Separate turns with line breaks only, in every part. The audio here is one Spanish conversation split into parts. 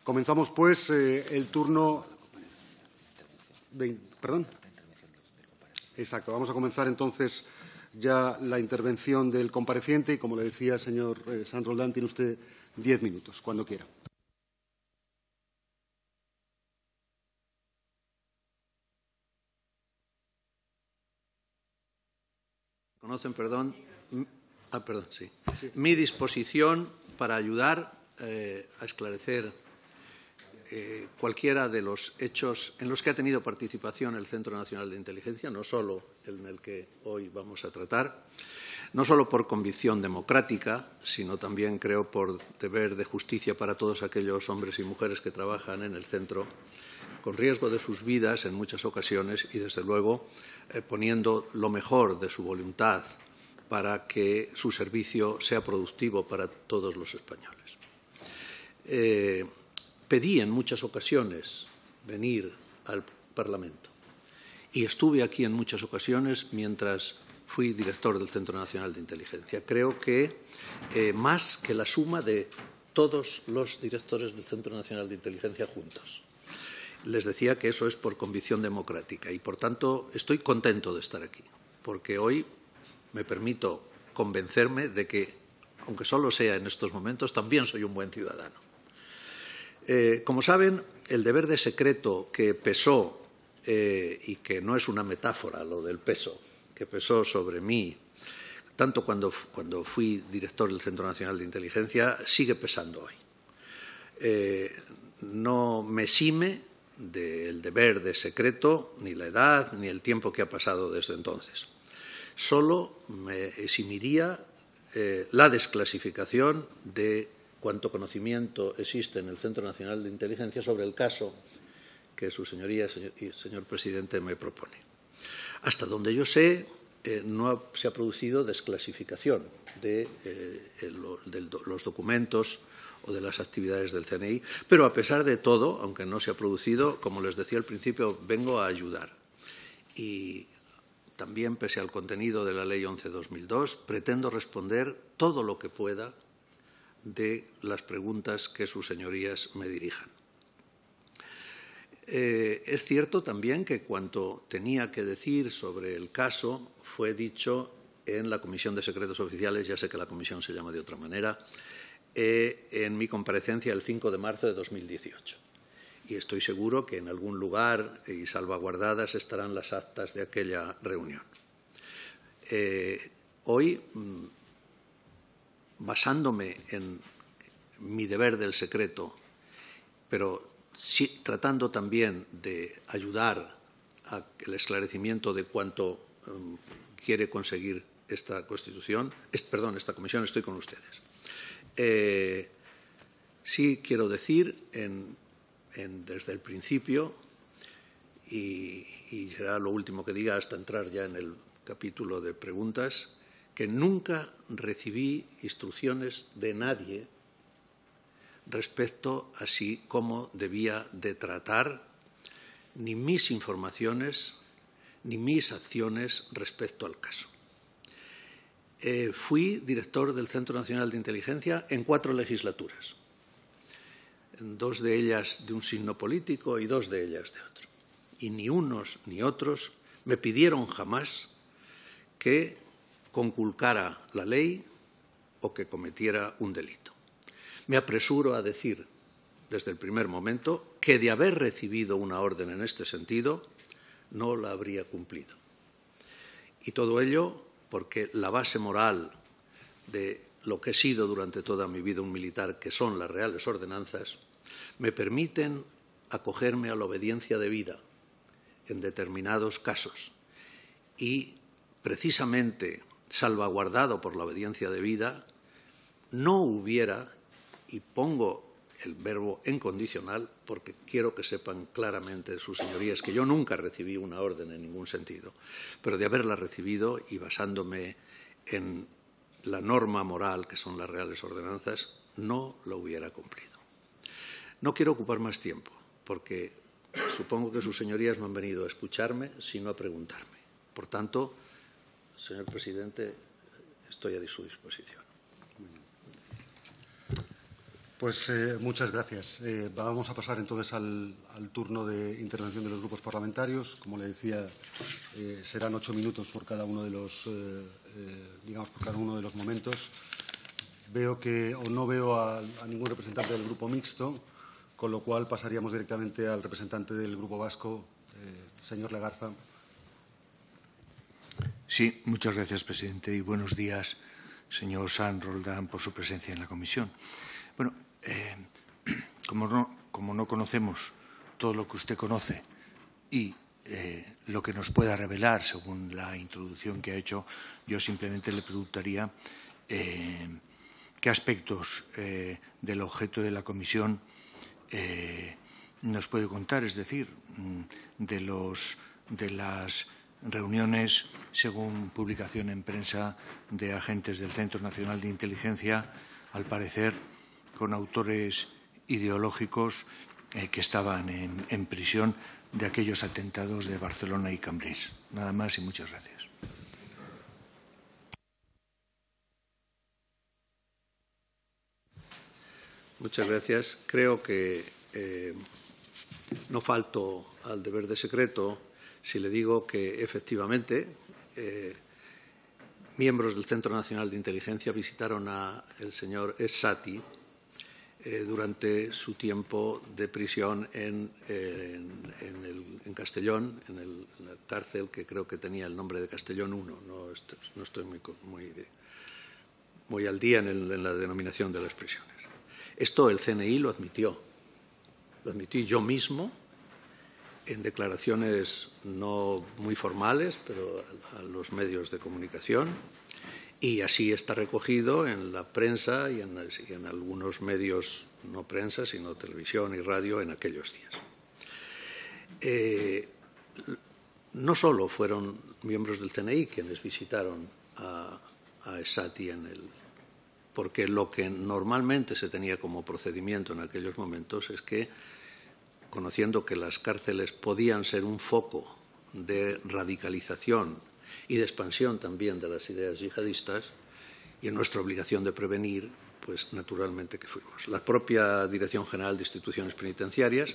Comenzamos, pues, el turno de... ¿Perdón? Exacto. Vamos a comenzar, entonces, ya la intervención del compareciente y, como le decía, señor Sanz Roldán, tiene usted 10 minutos, cuando quiera.
Conocen, perdón. Sí. Mi disposición para ayudar a esclarecer cualquiera de los hechos en los que ha tenido participación el Centro Nacional de Inteligencia, no solo el en el que hoy vamos a tratar, no solo por convicción democrática, sino también, creo, por deber de justicia para todos aquellos hombres y mujeres que trabajan en el centro, con riesgo de sus vidas en muchas ocasiones y, desde luego, poniendo lo mejor de su voluntad para que su servicio sea productivo para todos los españoles. Pedí en muchas ocasiones venir al Parlamento y estuve aquí en muchas ocasiones mientras fui director del Centro Nacional de Inteligencia. Creo que más que la suma de todos los directores del Centro Nacional de Inteligencia juntos. Les decía que eso es por convicción democrática y, por tanto, estoy contento de estar aquí, porque hoy me permito convencerme de que, aunque solo sea en estos momentos, también soy un buen ciudadano. Como saben, el deber de secreto que pesó, y que no es una metáfora lo del peso, que pesó sobre mí, tanto cuando fui director del Centro Nacional de Inteligencia, sigue pesando hoy. No me exime del deber de secreto ni la edad ni el tiempo que ha pasado desde entonces. Solo me eximiría la desclasificación de cuanto conocimiento existe en el Centro Nacional de Inteligencia sobre el caso que su señoría y señor presidente me propone. Hasta donde yo sé, no se ha producido desclasificación de los documentos o de las actividades del CNI, pero a pesar de todo, aunque no se ha producido, como les decía al principio, vengo a ayudar. Y también, pese al contenido de la Ley 11/2002, pretendo responder todo lo que pueda de las preguntas que sus señorías me dirijan. Es cierto también que cuanto tenía que decir sobre el caso fue dicho en la Comisión de Secretos Oficiales, ya sé que la comisión se llama de otra manera, en mi comparecencia el 5 de marzo de 2018. Y estoy seguro que en algún lugar y salvaguardadas estarán las actas de aquella reunión. Hoy, basándome en mi deber del secreto, pero sí, tratando también de ayudar al esclarecimiento de cuánto quiere conseguir esta comisión, estoy con ustedes. Sí quiero decir desde el principio, y será lo último que diga hasta entrar ya en el capítulo de preguntas, que nunca recibí instrucciones de nadie respecto a cómo debía de tratar ni mis informaciones ni mis acciones respecto al caso. Fui director del Centro Nacional de Inteligencia en 4 legislaturas, 2 de ellas de un signo político y 2 de ellas de otro. Y ni unos ni otros me pidieron jamás que conculcara la ley o que cometiera un delito. Me apresuro a decir desde el primer momento que, de haber recibido una orden en este sentido, no la habría cumplido. Y todo ello porque la base moral de lo que he sido durante toda mi vida un militar, que son las reales ordenanzas, me permiten acogerme a la obediencia debida en determinados casos. Y, precisamente, salvaguardado por la obediencia debida, no hubiera, y pongo el verbo en condicional porque quiero que sepan claramente sus señorías que yo nunca recibí una orden en ningún sentido, pero de haberla recibido y basándome en la norma moral, que son las reales ordenanzas, no lo hubiera cumplido. No quiero ocupar más tiempo, porque supongo que sus señorías no han venido a escucharme, sino a preguntarme. Por tanto, señor presidente, estoy a su disposición.
Pues muchas gracias. Vamos a pasar entonces al turno de intervención de los grupos parlamentarios. Como le decía, serán 8 minutos por cada uno de los, por cada uno de los momentos. No veo a ningún representante del Grupo Mixto, con lo cual pasaríamos directamente al representante del Grupo Vasco, señor Legarza.
Sí, muchas gracias, presidente, y buenos días, señor Sanz Roldán, por su presencia en la comisión. Bueno, como no conocemos todo lo que usted conoce y lo que nos pueda revelar según la introducción que ha hecho, yo simplemente le preguntaría qué aspectos del objeto de la comisión nos puede contar, es decir, de las reuniones, según publicación en prensa, de agentes del Centro Nacional de Inteligencia, al parecer con autores ideológicos que estaban en prisión de aquellos atentados de Barcelona y Cambrils. Nada más y muchas gracias. Muchas gracias. Creo que no falto al deber de secreto si le digo que, efectivamente, miembros del Centro Nacional de Inteligencia visitaron al señor Es-Sati durante su tiempo de prisión en Castellón, en la cárcel que creo que tenía el nombre de Castellón 1. No estoy muy al día en la denominación de las prisiones. Esto el CNI lo admitió. Lo admití yo mismo en declaraciones no muy formales, pero a los medios de comunicación, y así está recogido en la prensa y en algunos medios, no prensa, sino televisión y radio en aquellos días. No solo fueron miembros del CNI quienes visitaron a Es-Sati porque lo que normalmente se tenía como procedimiento en aquellos momentos es que, conociendo que las cárceles podían ser un foco de radicalización y de expansión también de las ideas yihadistas, y en nuestra obligación de prevenir, pues naturalmente que fuimos. La propia Dirección General de Instituciones Penitenciarias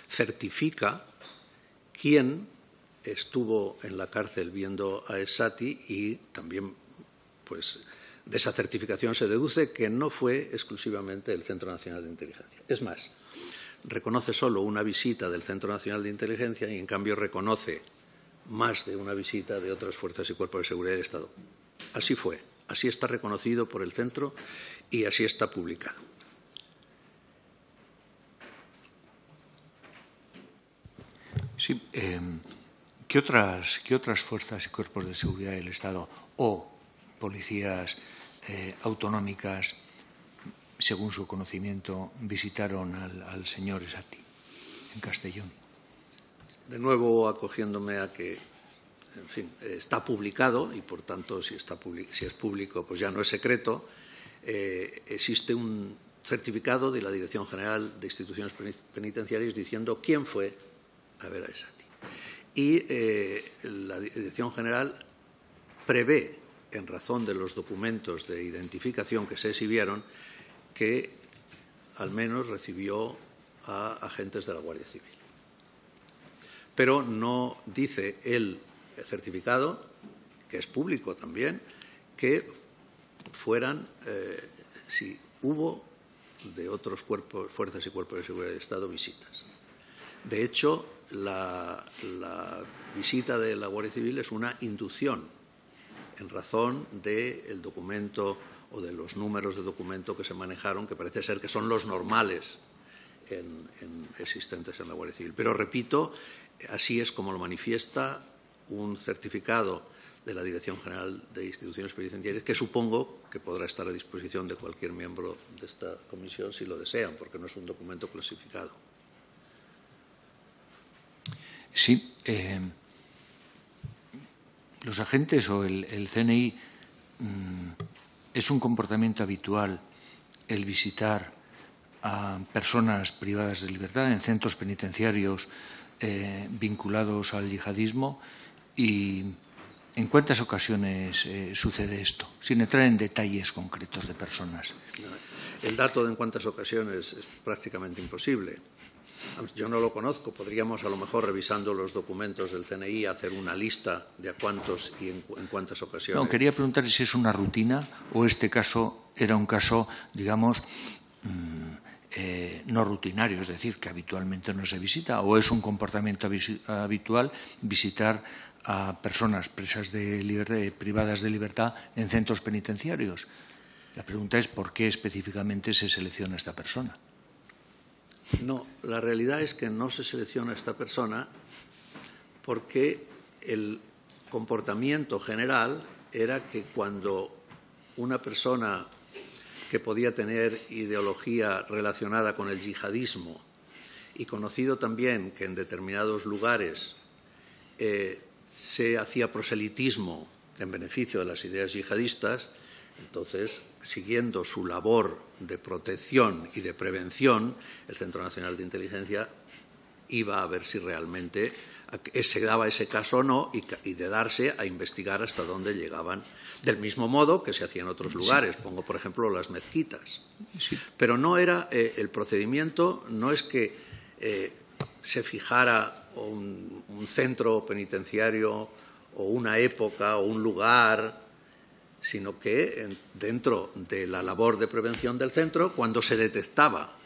certifica quién estuvo en la cárcel viendo a Es-Sati y también, pues, de esa certificación se deduce que no fue exclusivamente el Centro Nacional de Inteligencia. Es más, reconoce solo una visita del Centro Nacional de Inteligencia y, en cambio, reconoce más de una visita de otras fuerzas y cuerpos de seguridad del Estado. Así fue, así está reconocido por el Centro y así está publicado. Sí, ¿qué otras fuerzas y cuerpos de seguridad del Estado o policías autonómicas, según su conocimiento, visitaron al señor Es-Sati en Castellón? De nuevo, acogiéndome a que, en fin, está publicado y, por tanto, si es público, pues ya no es secreto. Existe un certificado de la Dirección General de Instituciones Penitenciarias diciendo quién fue a ver a Es-Sati. Y la Dirección General prevé, en razón de los documentos de identificación que se exhibieron, que al menos recibió a agentes de la Guardia Civil. Pero no dice el certificado, que es público también, que fueran, si hubo de otros fuerzas y cuerpos de seguridad del Estado, visitas. De hecho, la visita de la Guardia Civil es una inducción en razón del documento o de los números de documento que se manejaron, que parece ser que son los normales existentes en la Guardia Civil. Pero, repito, así es como lo manifiesta un certificado de la Dirección General de Instituciones Penitenciarias, que supongo que podrá estar a disposición de cualquier miembro de esta comisión si lo desean, porque no es un documento clasificado. Sí. Los agentes o el CNI, ¿es un comportamiento habitual el visitar a personas privadas de libertad en centros penitenciarios vinculados al yihadismo? ¿Y en cuántas ocasiones sucede esto? Sin entrar en detalles concretos de personas. el dato de en cuántas ocasiones es prácticamente imposible. Yo no lo conozco. Podríamos, a lo mejor, revisando los documentos del CNI, hacer una lista de a cuántos y en cuántas ocasiones.
No, quería preguntar si es una rutina o este caso era un caso, digamos, no rutinario, es decir, que habitualmente no se visita, o es un comportamiento habitual visitar a personas presas de libertad, privadas de libertad en centros penitenciarios. La pregunta es por qué específicamente se selecciona a esta persona.
No, la realidad es que no se selecciona a esta persona porque el comportamiento general era que cuando una persona que podía tener ideología relacionada con el yihadismo y conocido también que en determinados lugares se hacía proselitismo en beneficio de las ideas yihadistas, entonces, siguiendo su labor de protección y de prevención, el Centro Nacional de Inteligencia iba a ver si realmente se daba ese caso o no y de darse a investigar hasta dónde llegaban, del mismo modo que se hacía en otros lugares. Sí. Pongo, por ejemplo, las mezquitas. Sí. Pero no era el procedimiento, no es que se fijara un centro penitenciario o una época o un lugar, sino que dentro de la labor de prevención del centro, cuando se detectaba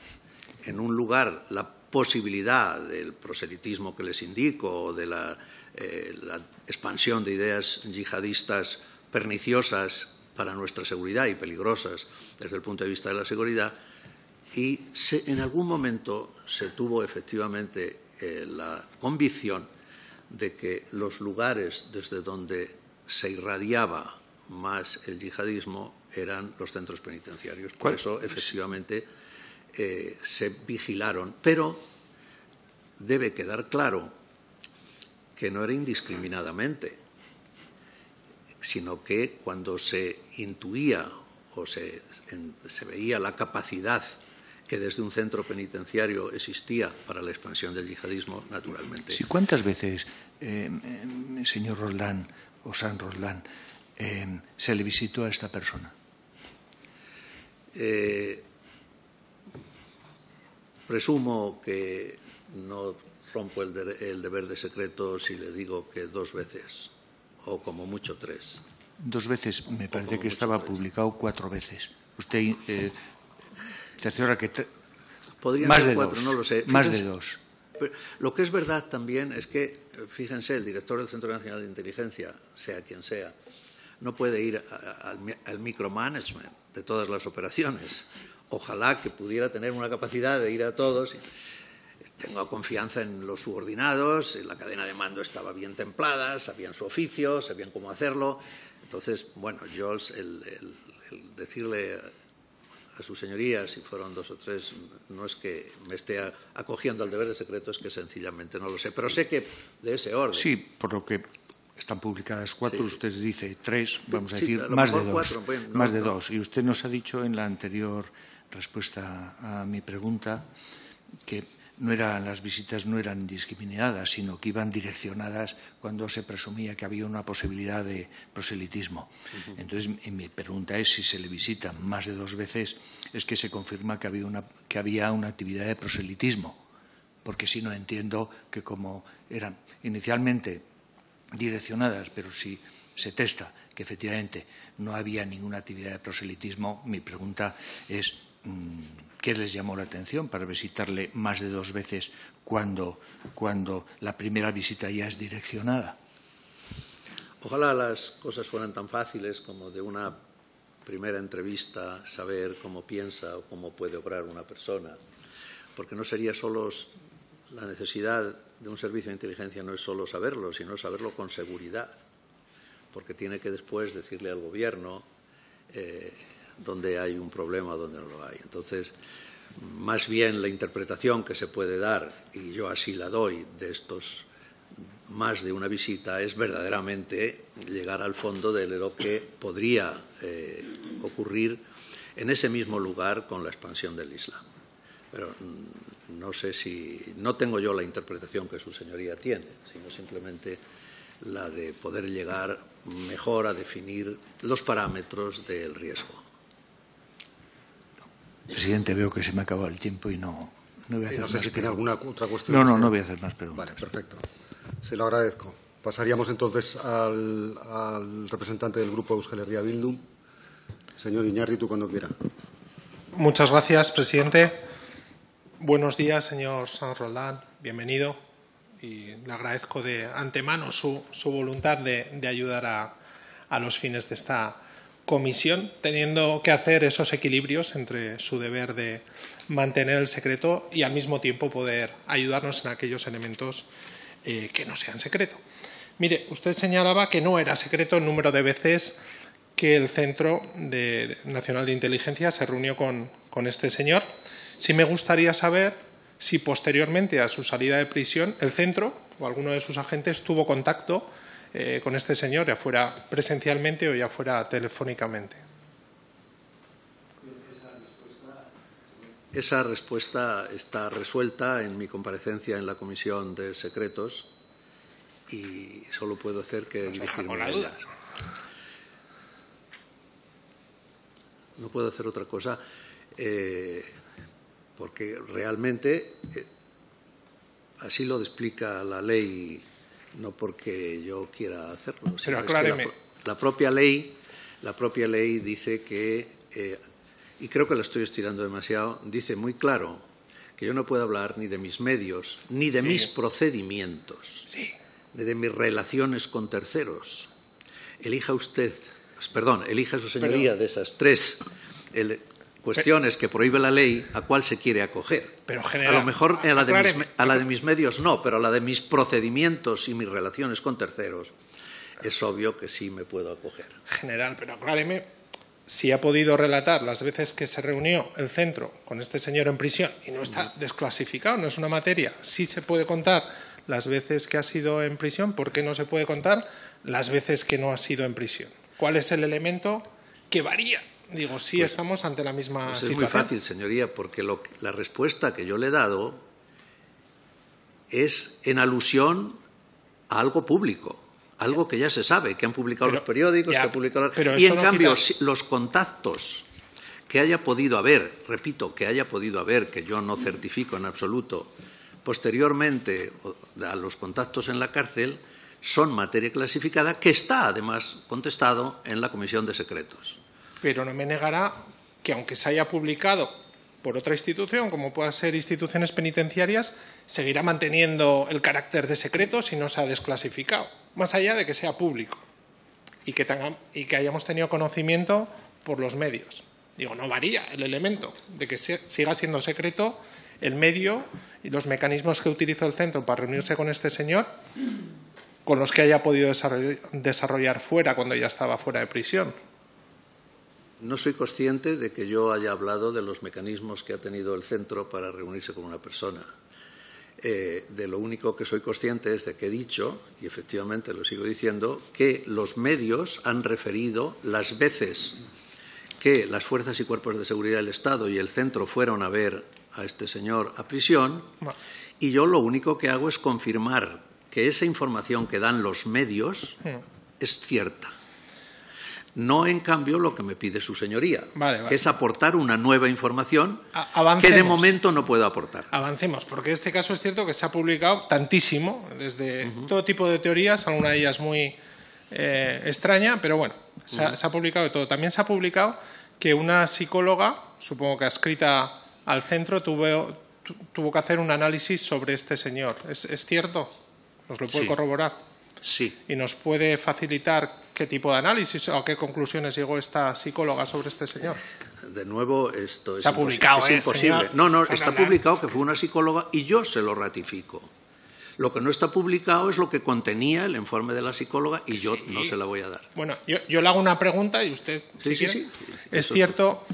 en un lugar la posibilidad del proselitismo que les indico o de la expansión de ideas yihadistas perniciosas para nuestra seguridad y peligrosas desde el punto de vista de la seguridad, y en algún momento se tuvo efectivamente la convicción de que los lugares desde donde se irradiaba más el yihadismo eran los centros penitenciarios. Por eso, efectivamente, se vigilaron. Pero debe quedar claro que no era indiscriminadamente, sino que cuando se intuía o se veía la capacidad que desde un centro penitenciario existía para la expansión del yihadismo, naturalmente.
Sí, ¿cuántas veces, señor Roldán o San Roldán, se le visitó a esta persona?
Presumo que no rompo el deber de secreto si le digo que 2 veces, o como mucho 3.
2 veces, me parece que estaba 3. Publicado 4 veces. Usted cerciora que
podrían
más
ser
de
4,
2,
no lo sé.
Más de 2.
Lo que es verdad también es que, fíjense, el director del Centro Nacional de Inteligencia, sea quien sea, no puede ir al micromanagement de todas las operaciones. Ojalá que pudiera tener una capacidad de ir a todos. Tengo confianza en los subordinados, la cadena de mando estaba bien templada, sabían su oficio, sabían cómo hacerlo. Entonces, bueno, yo el decirle a sus señorías, si fueron 2 o 3, no es que me esté acogiendo al deber de secreto, es que sencillamente no lo sé. Pero sé que de ese orden.
Sí, por lo que están publicadas 4, sí. Usted dice 3, vamos a decir,
a
más de 2.
4, bueno,
más de 2. Y usted nos ha dicho en la anterior respuesta a mi pregunta que las visitas no eran indiscriminadas, sino que iban direccionadas cuando se presumía que había una posibilidad de proselitismo. Entonces, mi pregunta es si se le visita más de 2 veces, es que se confirma que había una actividad de proselitismo, porque si no entiendo que como eran inicialmente direccionadas, pero si se testa que efectivamente no había ninguna actividad de proselitismo, mi pregunta es ¿qué les llamó la atención para visitarle más de 2 veces cuando la primera visita ya es direccionada?
Ojalá las cosas fueran tan fáciles como de una primera entrevista saber cómo piensa o cómo puede obrar una persona, porque no sería solo la necesidad de un servicio de inteligencia, no es solo saberlo, sino saberlo con seguridad, porque tiene que después decirle al gobierno dónde hay un problema o dónde no lo hay. Entonces, más bien la interpretación que se puede dar, y yo así la doy, de estos más de una visita, es verdaderamente llegar al fondo de lo que podría ocurrir en ese mismo lugar con la expansión del Islam. Pero no sé no tengo yo la interpretación que su señoría tiene, sino simplemente la de poder llegar mejor a definir los parámetros del riesgo.
Presidente, veo que se me ha acabado el tiempo y no voy a hacer
no sé
más
si tiene
preguntas.
alguna otra cuestión.
No voy a hacer más preguntas.
Vale, perfecto. Se lo agradezco. Pasaríamos entonces al representante del Grupo Euskal Herria Bildu. Señor Iñárritu, cuando quiera.
Muchas gracias, presidente. Buenos días, señor Sanz Roldán. Bienvenido. Y le agradezco de antemano su voluntad de ayudar a los fines de esta comisión, teniendo que hacer esos equilibrios entre su deber de mantener el secreto y al mismo tiempo poder ayudarnos en aquellos elementos que no sean secreto. Mire, usted señalaba que no era secreto el número de veces que el Centro Nacional de Inteligencia se reunió con este señor. Sí me gustaría saber si posteriormente a su salida de prisión el centro o alguno de sus agentes tuvo contacto con este señor, ya fuera presencialmente o ya fuera telefónicamente.
Esa respuesta está resuelta en mi comparecencia en la Comisión de Secretos y solo puedo hacer que dirigirme a ella. No puedo hacer otra cosa porque realmente así lo explica la ley, no porque yo quiera hacerlo.
Pero acláreme.
La propia ley dice que, y creo que la estoy estirando demasiado, dice muy claro que yo no puedo hablar ni de mis medios, ni de mis procedimientos, ni de mis relaciones con terceros. Elija su señoría de esas tres cuestiones que prohíbe la ley, ¿a cuál se quiere acoger?
Pero general,
a lo mejor a la de mis medios no, pero a la de mis procedimientos y mis relaciones con terceros es obvio que sí me puedo acoger.
General, pero acláreme si ha podido relatar las veces que se reunió el centro con este señor en prisión y no está desclasificado, no es una materia. Sí se puede contar las veces que ha sido en prisión, ¿por qué no se puede contar las veces que no ha sido en prisión? ¿Cuál es el elemento que varía? Digo, sí, pues, estamos ante la misma situación.
Es muy fácil, señoría, porque la respuesta que yo le he dado es en alusión a algo público, algo que ya se sabe, que han publicado los periódicos, que ha publicado... Y en cambio, los contactos que haya podido haber, repito, que haya podido haber, que yo no certifico en absoluto, posteriormente a los contactos en la cárcel, son materia clasificada que está, además, contestado en la Comisión de Secretos.
Pero no me negará que, aunque se haya publicado por otra institución, como puedan ser instituciones penitenciarias, seguirá manteniendo el carácter de secreto si no se ha desclasificado, más allá de que sea público y que hayamos tenido conocimiento por los medios. Digo, no varía el elemento de que siga siendo secreto el medio y los mecanismos que utilizó el centro para reunirse con este señor, con los que haya podido desarrollar fuera cuando ya estaba fuera de prisión.
No soy consciente de que yo haya hablado de los mecanismos que ha tenido el centro para reunirse con una persona. De lo único que soy consciente es de que he dicho, y efectivamente lo sigo diciendo, que los medios han referido las veces que las fuerzas y cuerpos de seguridad del Estado y el centro fueron a ver a este señor a prisión, y yo lo único que hago es confirmar que esa información que dan los medios es cierta. No, en cambio, lo que me pide su señoría, que es aportar una nueva información que de momento no puedo aportar.
Avancemos, porque en este caso es cierto que se ha publicado tantísimo, desde todo tipo de teorías, alguna de ellas muy extraña, pero bueno, se ha publicado de todo. También se ha publicado que una psicóloga, supongo que adscrita al centro, tuvo que hacer un análisis sobre este señor. ¿Es cierto? ¿Nos lo puede corroborar?
Sí.
¿Y nos puede facilitar qué tipo de análisis o a qué conclusiones llegó esta psicóloga sobre este señor?
De nuevo, esto es
imposible.
Señor, no, está publicado que fue una psicóloga y yo se lo ratifico. Lo que no está publicado es lo que contenía el informe de la psicóloga y yo no se la voy a dar.
Bueno, yo le hago una pregunta y usted, si quiere, es cierto,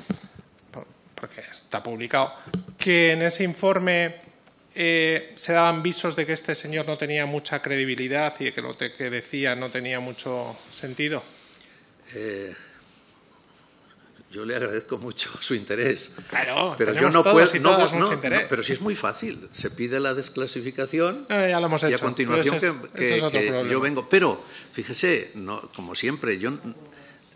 porque está publicado, que en ese informe se daban visos de que este señor no tenía mucha credibilidad y de que lo que decía no tenía mucho sentido.
Yo le agradezco mucho su interés.
Claro,
pero yo no puedo. No, pero sí es muy fácil. Se pide la desclasificación
ya lo hemos hecho.
Y a continuación
que yo
vengo. Pero fíjese, como siempre,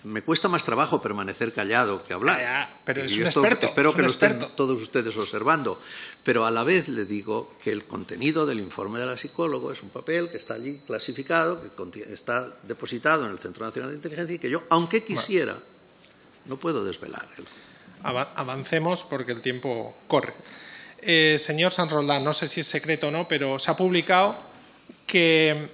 me cuesta más trabajo permanecer callado que hablar.
Pero es
y
un
esto
experto.
Espero que lo estén todos ustedes observando. Pero a la vez le digo que el contenido del informe de la psicóloga es un papel que está allí clasificado, que está depositado en el Centro Nacional de Inteligencia y que yo, aunque quisiera, no puedo desvelar.
Avancemos porque el tiempo corre. Señor San Roldán, no sé si es secreto o no, pero se ha publicado que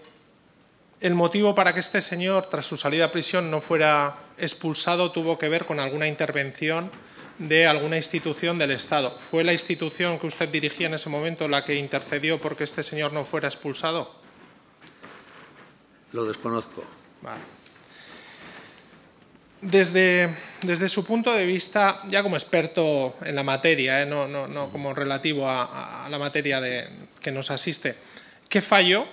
el motivo para que este señor, tras su salida a prisión, no fuera expulsado tuvo que ver con alguna intervención de alguna institución del Estado. ¿Fue la institución que usted dirigía en ese momento la que intercedió porque este señor no fuera expulsado?
Lo desconozco.
Vale. Desde su punto de vista, ya como experto en la materia, no como relativo a la materia que nos asiste, ¿qué falló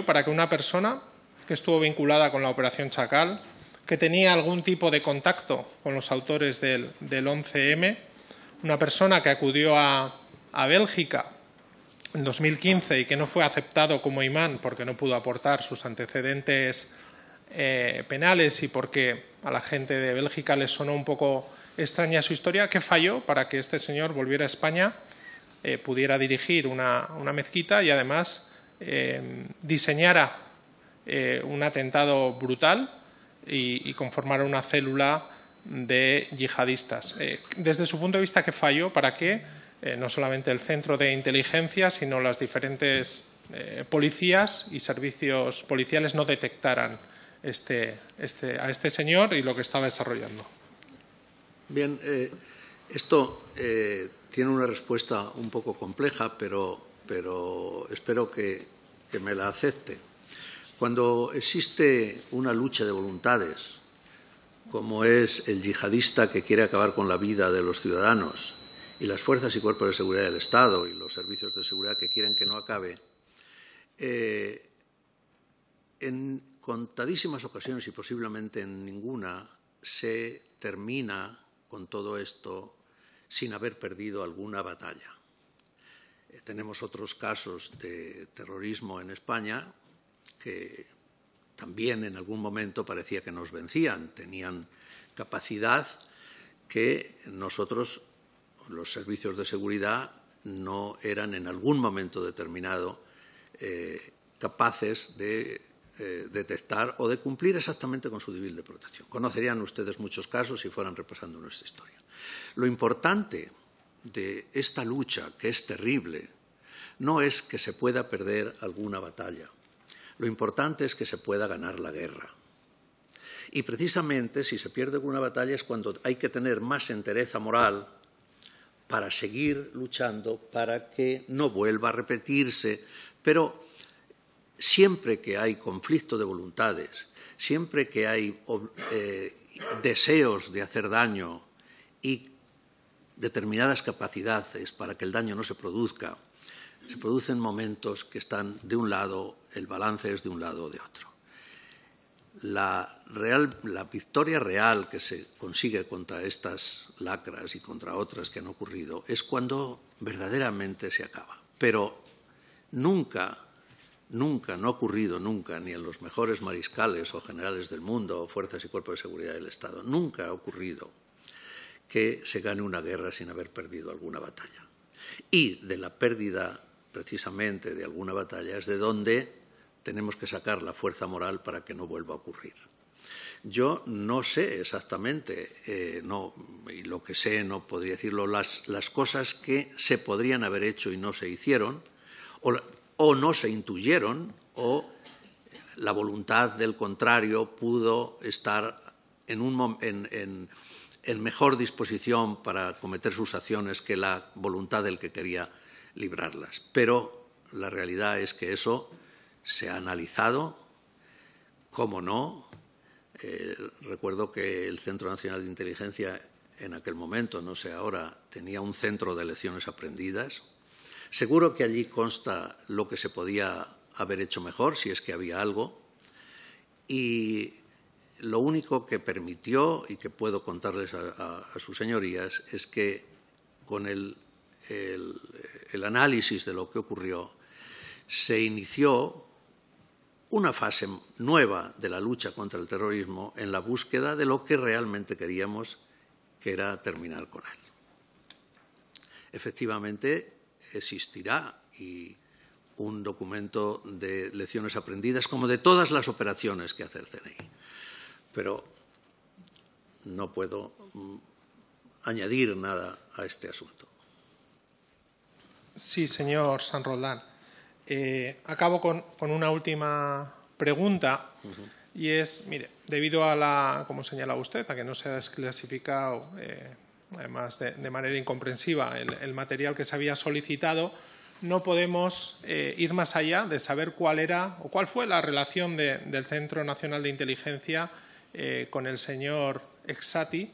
para que una persona que estuvo vinculada con la Operación Chacal, que tenía algún tipo de contacto con los autores del 11M, una persona que acudió a Bélgica en 2015 y que no fue aceptado como imán porque no pudo aportar sus antecedentes penales y porque a la gente de Bélgica les sonó un poco extraña su historia, ¿qué falló para que este señor volviera a España, pudiera dirigir una mezquita y además diseñara un atentado brutal y conformara una célula de yihadistas? Desde su punto de vista, ¿qué falló para que no solamente el Centro de Inteligencia, sino las diferentes policías y servicios policiales no detectaran a este señor y lo que estaba desarrollando?
Bien, esto tiene una respuesta un poco compleja, pero espero que me la acepte. Cuando existe una lucha de voluntades, como es el yihadista que quiere acabar con la vida de los ciudadanos y las fuerzas y cuerpos de seguridad del Estado y los servicios de seguridad que quieren que no acabe, en contadísimas ocasiones y posiblemente en ninguna se termina con todo esto sin haber perdido alguna batalla. Tenemos otros casos de terrorismo en España que también en algún momento parecía que nos vencían, tenían capacidad que nosotros, los servicios de seguridad, no eran en algún momento determinado capaces de detectar o de cumplir exactamente con su deber de protección. Conocerían ustedes muchos casos si fueran repasando nuestra historia. Lo importante de esta lucha, que es terrible, no es que se pueda perder alguna batalla. Lo importante es que se pueda ganar la guerra. Y precisamente si se pierde alguna batalla es cuando hay que tener más entereza moral para seguir luchando para que no vuelva a repetirse. Pero siempre que hay conflicto de voluntades, siempre que hay deseos de hacer daño y determinadas capacidades para que el daño no se produzca, se producen momentos que están de un lado, el balance es de un lado o de otro. La victoria real que se consigue contra estas lacras y contra otras que han ocurrido es cuando verdaderamente se acaba. Pero nunca, no ha ocurrido nunca, ni en los mejores mariscales o generales del mundo o fuerzas y cuerpos de seguridad del Estado, nunca ha ocurrido que se gane una guerra sin haber perdido alguna batalla. Y de la pérdida precisamente de alguna batalla es de donde tenemos que sacar la fuerza moral para que no vuelva a ocurrir. Yo no sé exactamente, y lo que sé no podría decirlo, las cosas que se podrían haber hecho y no se hicieron, o no se intuyeron, o la voluntad del contrario pudo estar en mejor disposición para cometer sus acciones que la voluntad del que quería librarlas. Pero la realidad es que eso se ha analizado, cómo no. Recuerdo que el Centro Nacional de Inteligencia en aquel momento, no sé ahora, tenía un centro de lecciones aprendidas. Seguro que allí consta lo que se podía haber hecho mejor, si es que había algo. Y lo único que permitió, y que puedo contarles a sus señorías, es que con el análisis de lo que ocurrió, se inició una fase nueva de la lucha contra el terrorismo en la búsqueda de lo que realmente queríamos, que era terminar con él. Efectivamente, existirá un documento de lecciones aprendidas, como de todas las operaciones que hace el CNI. Pero no puedo añadir nada a este asunto.
Sí, señor San Roldán. Acabo con una última pregunta y es, mire, debido a la, como señalaba usted, a que no se ha desclasificado, además de manera incomprensiva, el material que se había solicitado, no podemos ir más allá de saber cuál era o cuál fue la relación del Centro Nacional de Inteligencia con el señor Exati,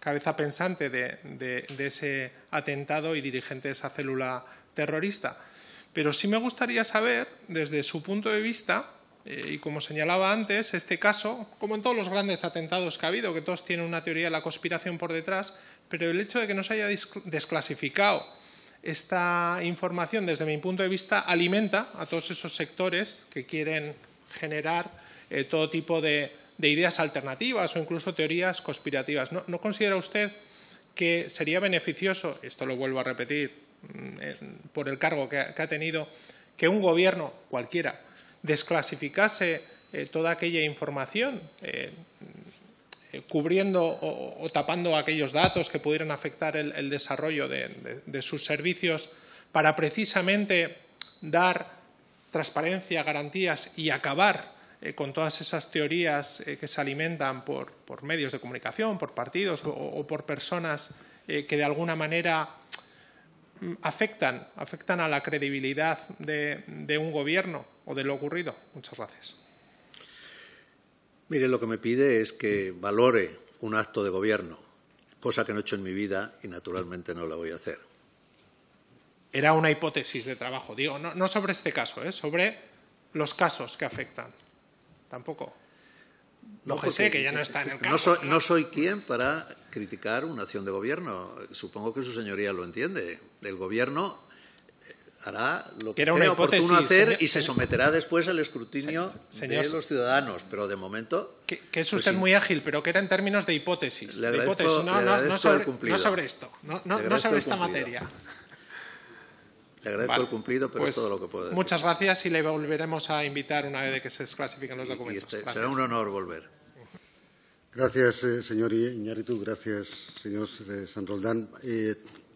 cabeza pensante de ese atentado y dirigente de esa célula terrorista. Pero sí me gustaría saber, desde su punto de vista, y como señalaba antes, este caso, como en todos los grandes atentados que ha habido, que todos tienen una teoría de la conspiración por detrás, pero el hecho de que no se haya desclasificado esta información, desde mi punto de vista, alimenta a todos esos sectores que quieren generar todo tipo de ideas alternativas o incluso teorías conspirativas. ¿No considera usted que sería beneficioso, esto lo vuelvo a repetir, por el cargo que ha tenido, que un gobierno cualquiera desclasificase toda aquella información, cubriendo o tapando aquellos datos que pudieran afectar el desarrollo de sus servicios, para precisamente dar transparencia, garantías y acabar con todas esas teorías que se alimentan por medios de comunicación, por partidos o por personas que de alguna manera afectan a la credibilidad de un gobierno o de lo ocurrido? Muchas gracias.
Mire, lo que me pide es que valore un acto de gobierno, cosa que no he hecho en mi vida y naturalmente no la voy a hacer.
Era una hipótesis de trabajo, digo, no sobre este caso, sobre los casos que afectan. Tampoco. No sé, que ya no está en el campo.
No soy quien para criticar una acción de gobierno. Supongo que su señoría lo entiende. El gobierno hará lo que crea oportuno hacer y se someterá después al escrutinio de los ciudadanos. Pero de momento...
Que es usted muy ágil, pero que era en términos de hipótesis.
Le agradezco
no sobre esto, no sobre esta materia.
Le agradezco el cumplido, pero es todo lo que puedo decir.
Muchas gracias y le volveremos a invitar una vez que se desclasifiquen los documentos.
Será un honor volver.
Gracias, señor Iñárritu. Gracias, señor San Roldán.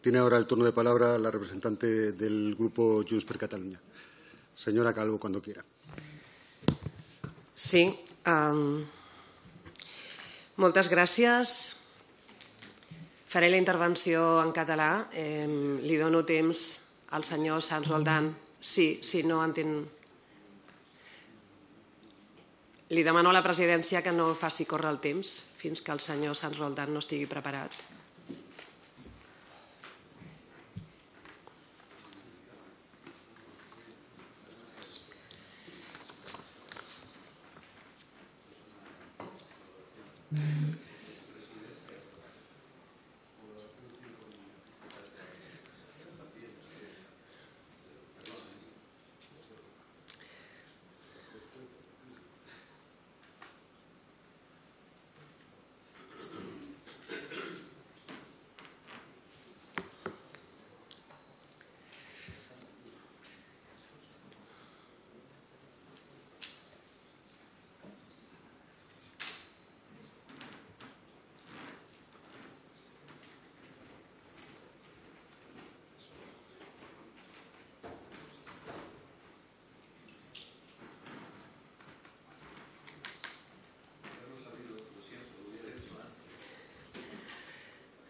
Tiene ahora el turno de palabra la representante del Grupo Junts per Catalunya. Señora Calvo, cuando quiera.
Sí. Moltes gràcies. Faré la intervenció en català. Li dono temps al senyor San Roldán. Sí, no entenc. Li demano a la presidència que no faci córrer el temps fins que el senyor San Roldán no estigui preparat.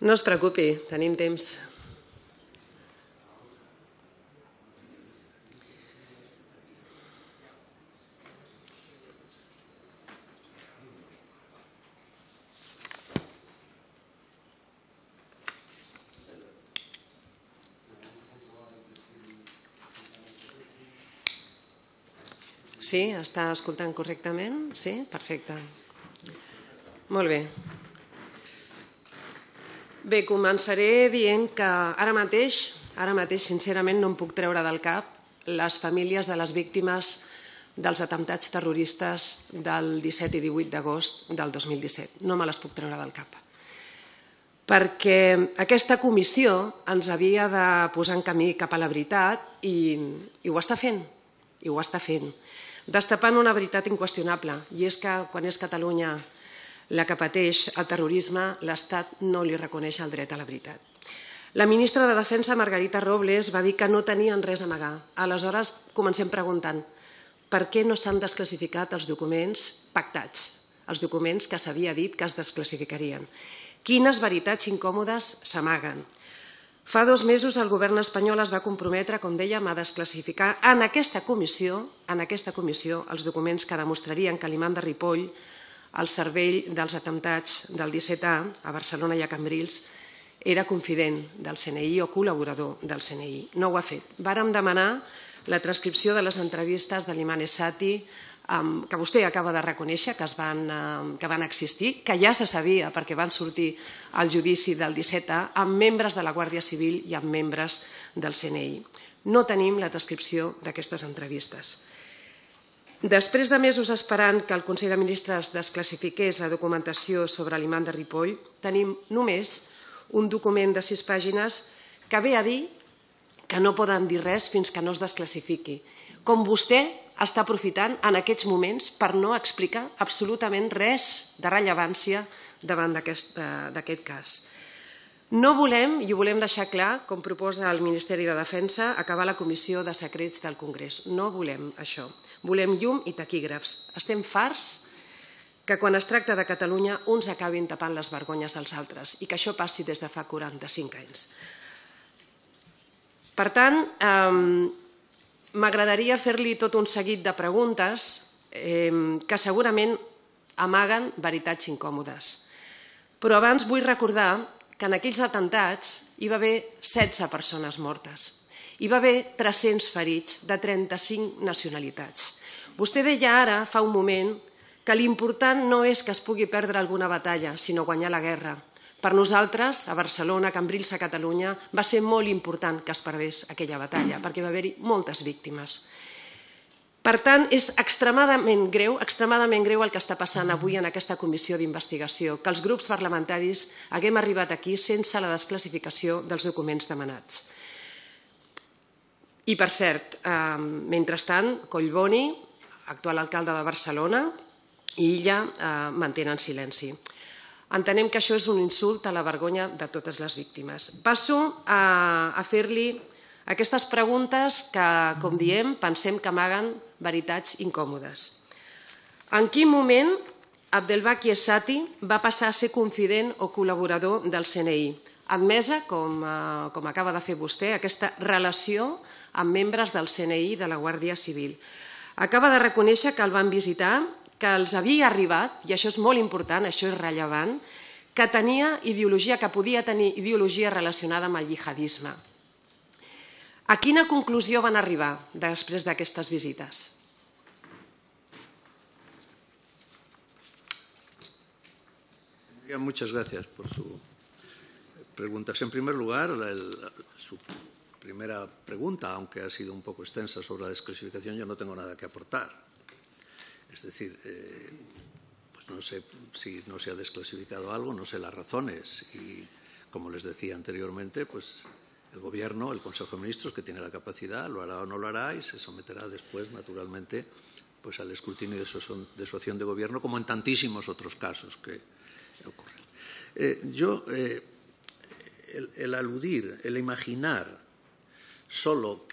No es preocupi, tenim temps. Sí, està escoltant correctament? Sí? Perfecte. Molt bé. Bé, començaré dient que ara mateix, sincerament, no em puc treure del cap les famílies de les víctimes dels atemptats terroristes del 17 i 18 d'agost del 2017. No me les puc treure del cap. Perquè aquesta comissió ens havia de posar en camí cap a la veritat i ho està fent, destapant una veritat inqüestionable, i és que quan és Catalunya la que pateix el terrorisme, l'Estat no li reconeix el dret a la veritat. La ministra de Defensa, Margarita Robles, va dir que no tenien res a amagar. Aleshores, comencem preguntant per què no s'han desclassificat els documents pactats, els documents que s'havia dit que es desclassificarien. Quines veritats incòmodes s'amaguen? Fa 2 mesos el govern espanyol es va comprometre, com dèiem, a desclassificar en aquesta comissió els documents que demostrarien que l'imam de Ripoll, el cervell dels atemptats del 17A a Barcelona i a Cambrils, era confident del CNI o col·laborador del CNI. No ho ha fet. Vàrem demanar la transcripció de les entrevistes de l'imam Essati, que vostè acaba de reconèixer que van existir, que ja se sabia perquè van sortir al judici del 17A amb membres de la Guàrdia Civil i amb membres del CNI. No tenim la transcripció d'aquestes entrevistes. Després de mesos esperant que el Consell de Ministres desclassifiqués la documentació sobre l'imam de Ripoll, tenim només un document de 6 pàgines que ve a dir que no poden dir res fins que no es desclassifiqui. Com vostè està aprofitant en aquests moments per no explicar absolutament res de rellevància davant d'aquest cas. No volem, i ho volem deixar clar, com proposa el Ministeri de Defensa, acabar la Comissió de Secrets del Congrés. No volem això. Volem llum i taquígrafs. Estem farts que quan es tracta de Catalunya uns acabin tapant les vergonyes dels altres i que això passi des de fa 45 anys. Per tant, m'agradaria fer-li tot un seguit de preguntes que segurament amaguen veritats incòmodes. Però abans vull recordar que en aquells atemptats hi va haver 16 persones mortes. Hi va haver 300 ferits de 35 nacionalitats. Vostè deia ara, fa un moment, que l'important no és que es pugui perdre alguna batalla, sinó guanyar la guerra. Per nosaltres, a Barcelona, a Cambrils, a Catalunya, va ser molt important que es perdés aquella batalla, perquè va haver-hi moltes víctimes. Per tant, és extremadament greu el que està passant avui en aquesta comissió d'investigació, que els grups parlamentaris haguem arribat aquí sense la desclassificació dels documents demanats. I, per cert, mentrestant, Collboni, actual alcalde de Barcelona, i Illa mantenen silenci. Entenem que això és un insult a la vergonya de totes les víctimes. Passo a fer-li aquestes preguntes que, com diem, pensem que amaguen veritats incòmodes. En quin moment Abdelbaki Essati va passar a ser confident o col·laborador del CNI? Admesa, com acaba de fer vostè, aquesta relació amb membres del CNI i de la Guàrdia Civil. Acaba de reconèixer que el van visitar, que els havia arribat, i això és molt important, això és rellevant, que tenia ideologia, que podia tenir ideologia relacionada amb el jihadisme. A quina conclusió van arribar després d'aquestes visites?
Muchas gracias por sus preguntas. En primer lugar, su primera pregunta, aunque ha sido un poco extensa sobre la desclasificación, yo no tengo nada que aportar. Es decir, pues no sé si no se ha desclasificado algo, no sé las razones y, como les decía anteriormente, pues el Gobierno, el Consejo de Ministros, que tiene la capacidad, lo hará o no lo hará y se someterá después, naturalmente, pues al escrutinio de su acción de Gobierno, como en tantísimos otros casos que ocurren. El aludir, el imaginar, solo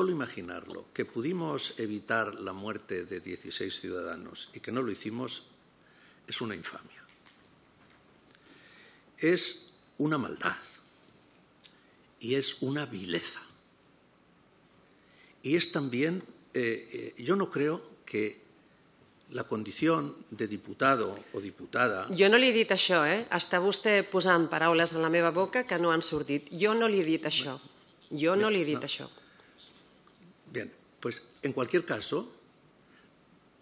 imaginarlo, que pudimos evitar la muerte de 16 ciudadanos y que no lo hicimos, es una infamia. Es una maldad y es una vileza. Y es también, yo no creo que la condició de diputado o diputada...
Jo no li he dit això, Està vostè posant paraules en la meva boca que no han sortit. Jo no li he dit això. Yo no le he dicho eso.
Bien, pues en cualquier caso,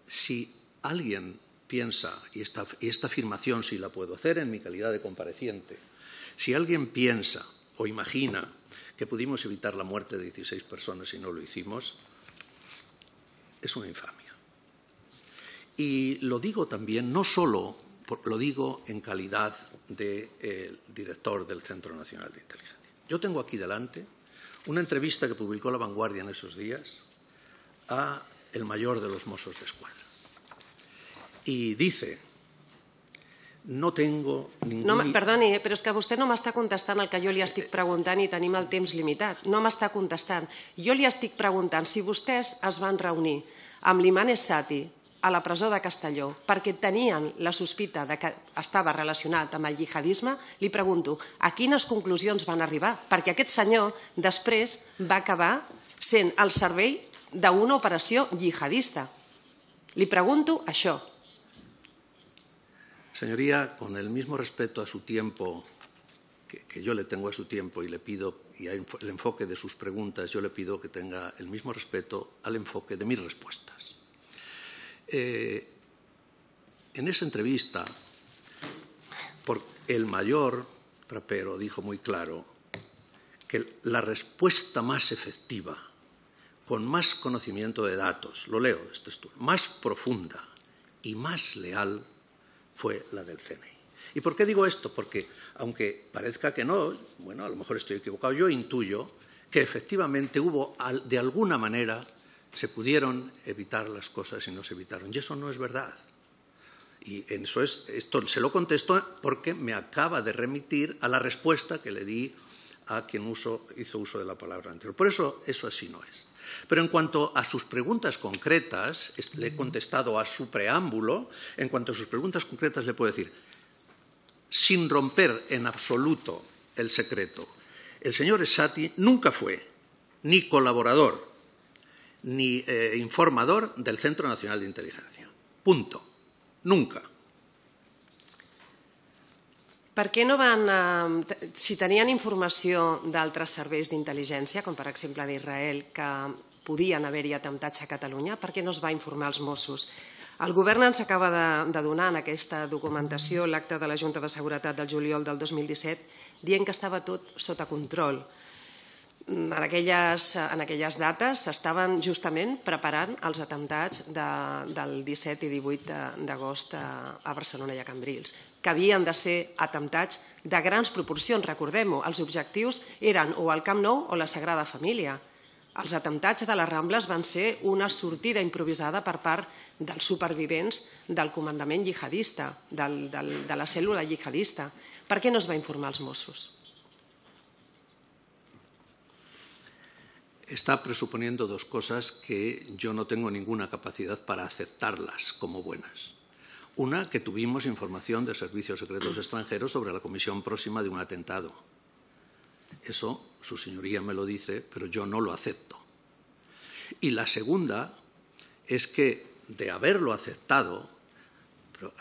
si alguien piensa, y esta afirmación sí la puedo hacer en mi calidad de compareciente, si alguien piensa o imagina que pudimos evitar la muerte de 16 personas y no lo hicimos, es una infamia. Y lo digo también, no solo, lo digo en calidad de director del Centro Nacional de Inteligencia. Yo tengo aquí delante una entrevista que publicó La Vanguardia en esos días a el mayor de los Mossos d'Esquadra. I dice, no tengo ningún...
No, perdoni, però és que vostè no m'està contestant el que jo li estic preguntant i tenim el temps limitat. No m'està contestant. Jo li estic preguntant si vostès es van reunir amb l'Imam Essati a la presó de Castelló perquè tenien la sospita de que estava relacionat amb el jihadisme, li pregunto a quines conclusions van arribar, perquè aquest senyor després va acabar sent al servei d'una operació jihadista. Li pregunto això.
Señoría, con el mismo respeto a su tiempo que yo le tengo a su tiempo y le pido, y al enfoque de sus preguntas, yo le pido que tenga el mismo respeto al enfoque de mis respuestas. En esa entrevista, el mayor Trapero dijo muy claro que la respuesta más efectiva, con más conocimiento de datos, lo leo de este estudio, más profunda y más leal fue la del CNI. ¿Y por qué digo esto? Porque, aunque parezca que no, bueno, a lo mejor estoy equivocado, yo intuyo que efectivamente hubo, de alguna manera, se pudieron evitar las cosas y no se evitaron. Y eso no es verdad. Y esto se lo contesto porque me acaba de remitir a la respuesta que le di a quien hizo uso de la palabra anterior. Por eso así no es. Pero en cuanto a sus preguntas concretas, le he contestado a su preámbulo, en cuanto a sus preguntas concretas le puedo decir, sin romper en absoluto el secreto, el señor Essati nunca fue ni colaborador ni informador del Centro Nacional de Inteligencia. Punto. Nunca.
Per què no van... Si tenien informació d'altres serveis d'intel·ligència, com per exemple d'Israel, que podien haver-hi atemptats a Catalunya, per què no es va informar als Mossos? El govern ens acaba de donar en aquesta documentació l'acte de la Junta de Seguretat del juliol del 2017 dient que estava tot sota control. En aquelles dates s'estaven justament preparant els atemptats del 17 i 18 d'agost a Barcelona i a Cambrils, que havien de ser atemptats de grans proporcions, recordem-ho. Els objectius eren o el Camp Nou o la Sagrada Família. Els atemptats de les Rambles van ser una sortida improvisada per part dels supervivents del comandament jihadista, de la cèl·lula jihadista. Per què no es va informar als Mossos?
Está presuponiendo dos cosas que yo no tengo ninguna capacidad para aceptarlas como buenas. Una, que tuvimos información de servicios secretos extranjeros sobre la comisión próxima de un atentado. Eso, su señoría me lo dice, pero yo no lo acepto. Y la segunda es que, de haberlo aceptado, pero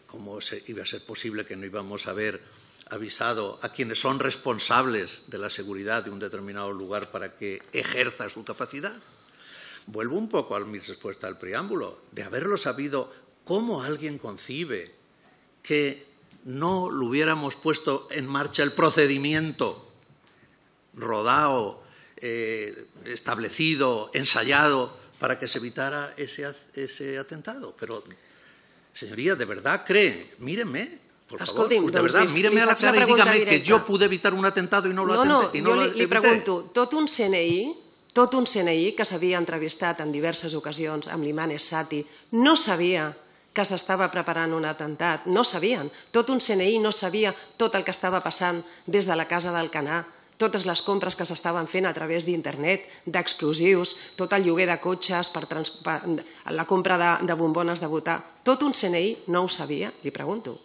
¿cómo iba a ser posible que no íbamos a haber avisado a quienes son responsables de la seguridad de un determinado lugar para que ejerza su capacidad? Vuelvo un poco a mi respuesta al preámbulo. De haberlo sabido, ¿cómo alguien concibe que no lo hubiéramos puesto en marcha el procedimiento rodado, establecido, ensayado, para que se evitara ese atentado? Pero, señoría, ¿de verdad cree? Míreme. Por favor, de verdad, míreme a la cara y dígame que yo pude evitar un atentado y no lo evité.
No, jo li pregunto, tot un CNI que s'havia entrevistat en diverses ocasions amb l'Imam Essati no sabia que s'estava preparant un atemptat, no sabien. Tot un CNI no sabia tot el que estava passant des de la casa d'Alcanar, totes les compres que s'estaven fent a través d'internet, d'explosius, tot el lloguer de cotxes, la compra de bombones de votar. Tot un CNI no ho sabia, li pregunto.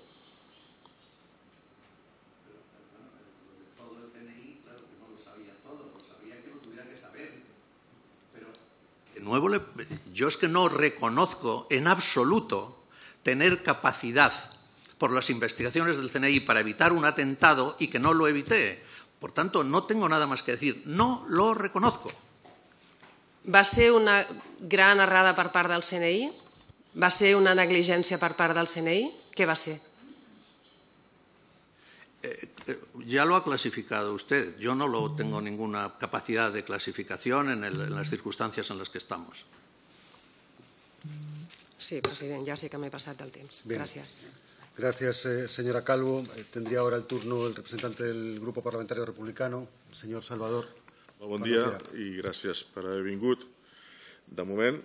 Yo es que no reconozco en absoluto tener capacidad por las investigaciones del CNI para evitar un atentado y que no lo evité. Por tanto, no tengo nada más que decir. No lo reconozco.
Va ser una gran errada per part del CNI? Va ser una negligència per part del CNI? Què va ser?
Ya lo ha clasificado usted. Yo no tengo ninguna capacidad de clasificación en las circunstancias en las que estamos.
Sí, president, ja sé que m'he passat del temps.
Bien.
Gràcies.
Gracias, señora Calvo. Tendría ahora el turno el representante del Grupo Parlamentario Republicano, el señor Salvador.
Bon dia i gràcies per haver vingut. De moment,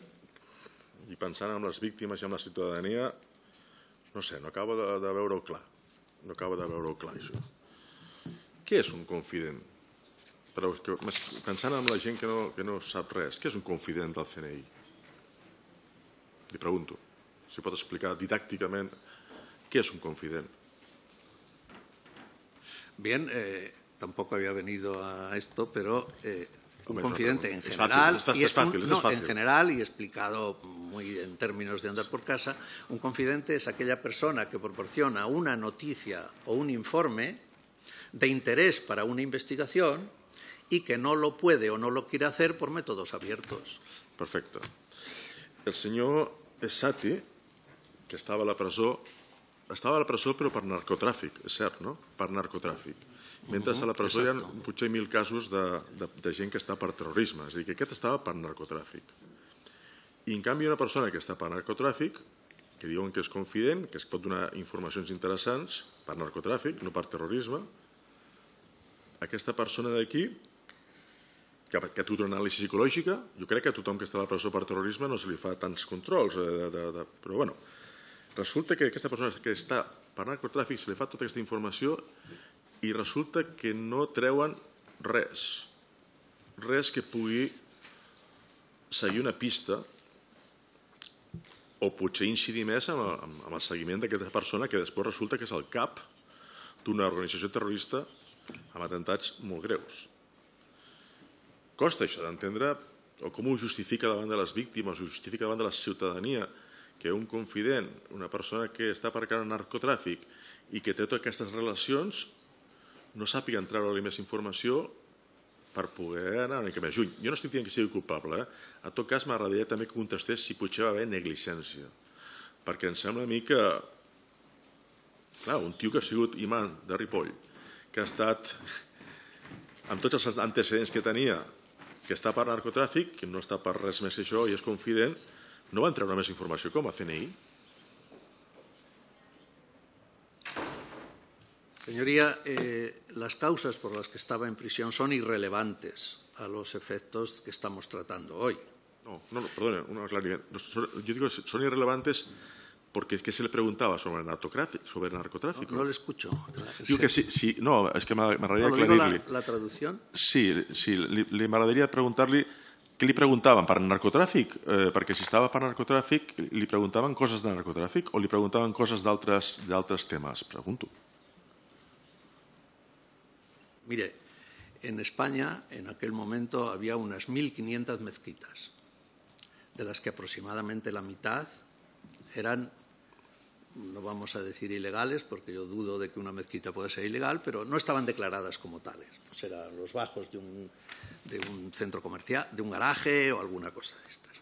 i pensant en les víctimes i en la ciutadania, no sé, no acabo de veure-ho clar. No acabo de veure-ho clar, això. Què és un confident? Però pensant en la gent que no sap res, què és un confident del CNI? Li pregunto, si pot explicar didàcticament què és un confident.
Bien, tampoco había venido a esto, pero un
Hombre,
confidente
no,
en
es
general,
fácil,
y
es fácil.
en general y explicado muy en términos de andar por casa, un confidente es aquella persona que proporciona una noticia o un informe de interés para una investigación y que no lo puede o no lo quiere hacer por métodos abiertos.
Perfecte. El senyor Essati, que estava a la presó però per narcotràfic, és cert, no? Per narcotràfic. Mentre a la presó hi ha potser 1.000 casos de gent que està per terrorisme, és a dir, que aquest estava per narcotràfic. I en canvi una persona que està per narcotràfic, que diuen que és confident, que es pot donar informacions interessants per narcotràfic, no per terrorisme, aquesta persona d'aquí, que ha tingut una anàlisi psicològica, jo crec que a tothom que està a la presó per terrorisme no se li fa tants controls, però bueno, resulta que aquesta persona que està per narcotràfic se li fa tota aquesta informació i resulta que no treuen res que pugui seguir una pista o potser incidir més amb el seguiment d'aquesta persona que després resulta que és el cap d'una organització terrorista amb atemptats molt greus. Costa això d'entendre, o com ho justifica davant de les víctimes, ho justifica davant de la ciutadania, que un confident, una persona que està per cara al narcotràfic i que té totes aquestes relacions, no sàpiguen treure-li més informació per poder anar una mica més lluny. Jo no estic dient que sigui culpable. En tot cas, m'agradaria també que contestés si potser va haver negligència. Perquè em sembla a mi que, clar, un tio que ha sigut imant de Ripoll, que ha estat, amb tots els antecedents que tenia, que està per narcotràfic, que no està per res més que això i és confident, no van treure més informació com a CNI?
Señoría, las causas por las que estaba en prisión son irrelevantes a los efectos que estamos tratando hoy.
No, perdone, una claridad. Yo digo, son irrelevantes porque es que se le preguntaba sobre narcotráfico.
No le escucho.
Digo que sí, no, es que m'agradaria
aclarir-li. La traducción?
Sí, m'agradaria preguntar-li què li preguntaven per narcotràfic, perquè si estava per narcotràfic li preguntaven coses de narcotràfic o li preguntaven coses d'altres temes, pregunto.
Mire, en España en aquel momento había unas 1.500 mezquitas, de las que aproximadamente la mitad eran, no vamos a decir ilegales, porque yo dudo de que una mezquita pueda ser ilegal, pero no estaban declaradas como tales. Pues eran los bajos de un centro comercial, de un garaje o alguna cosa de estas.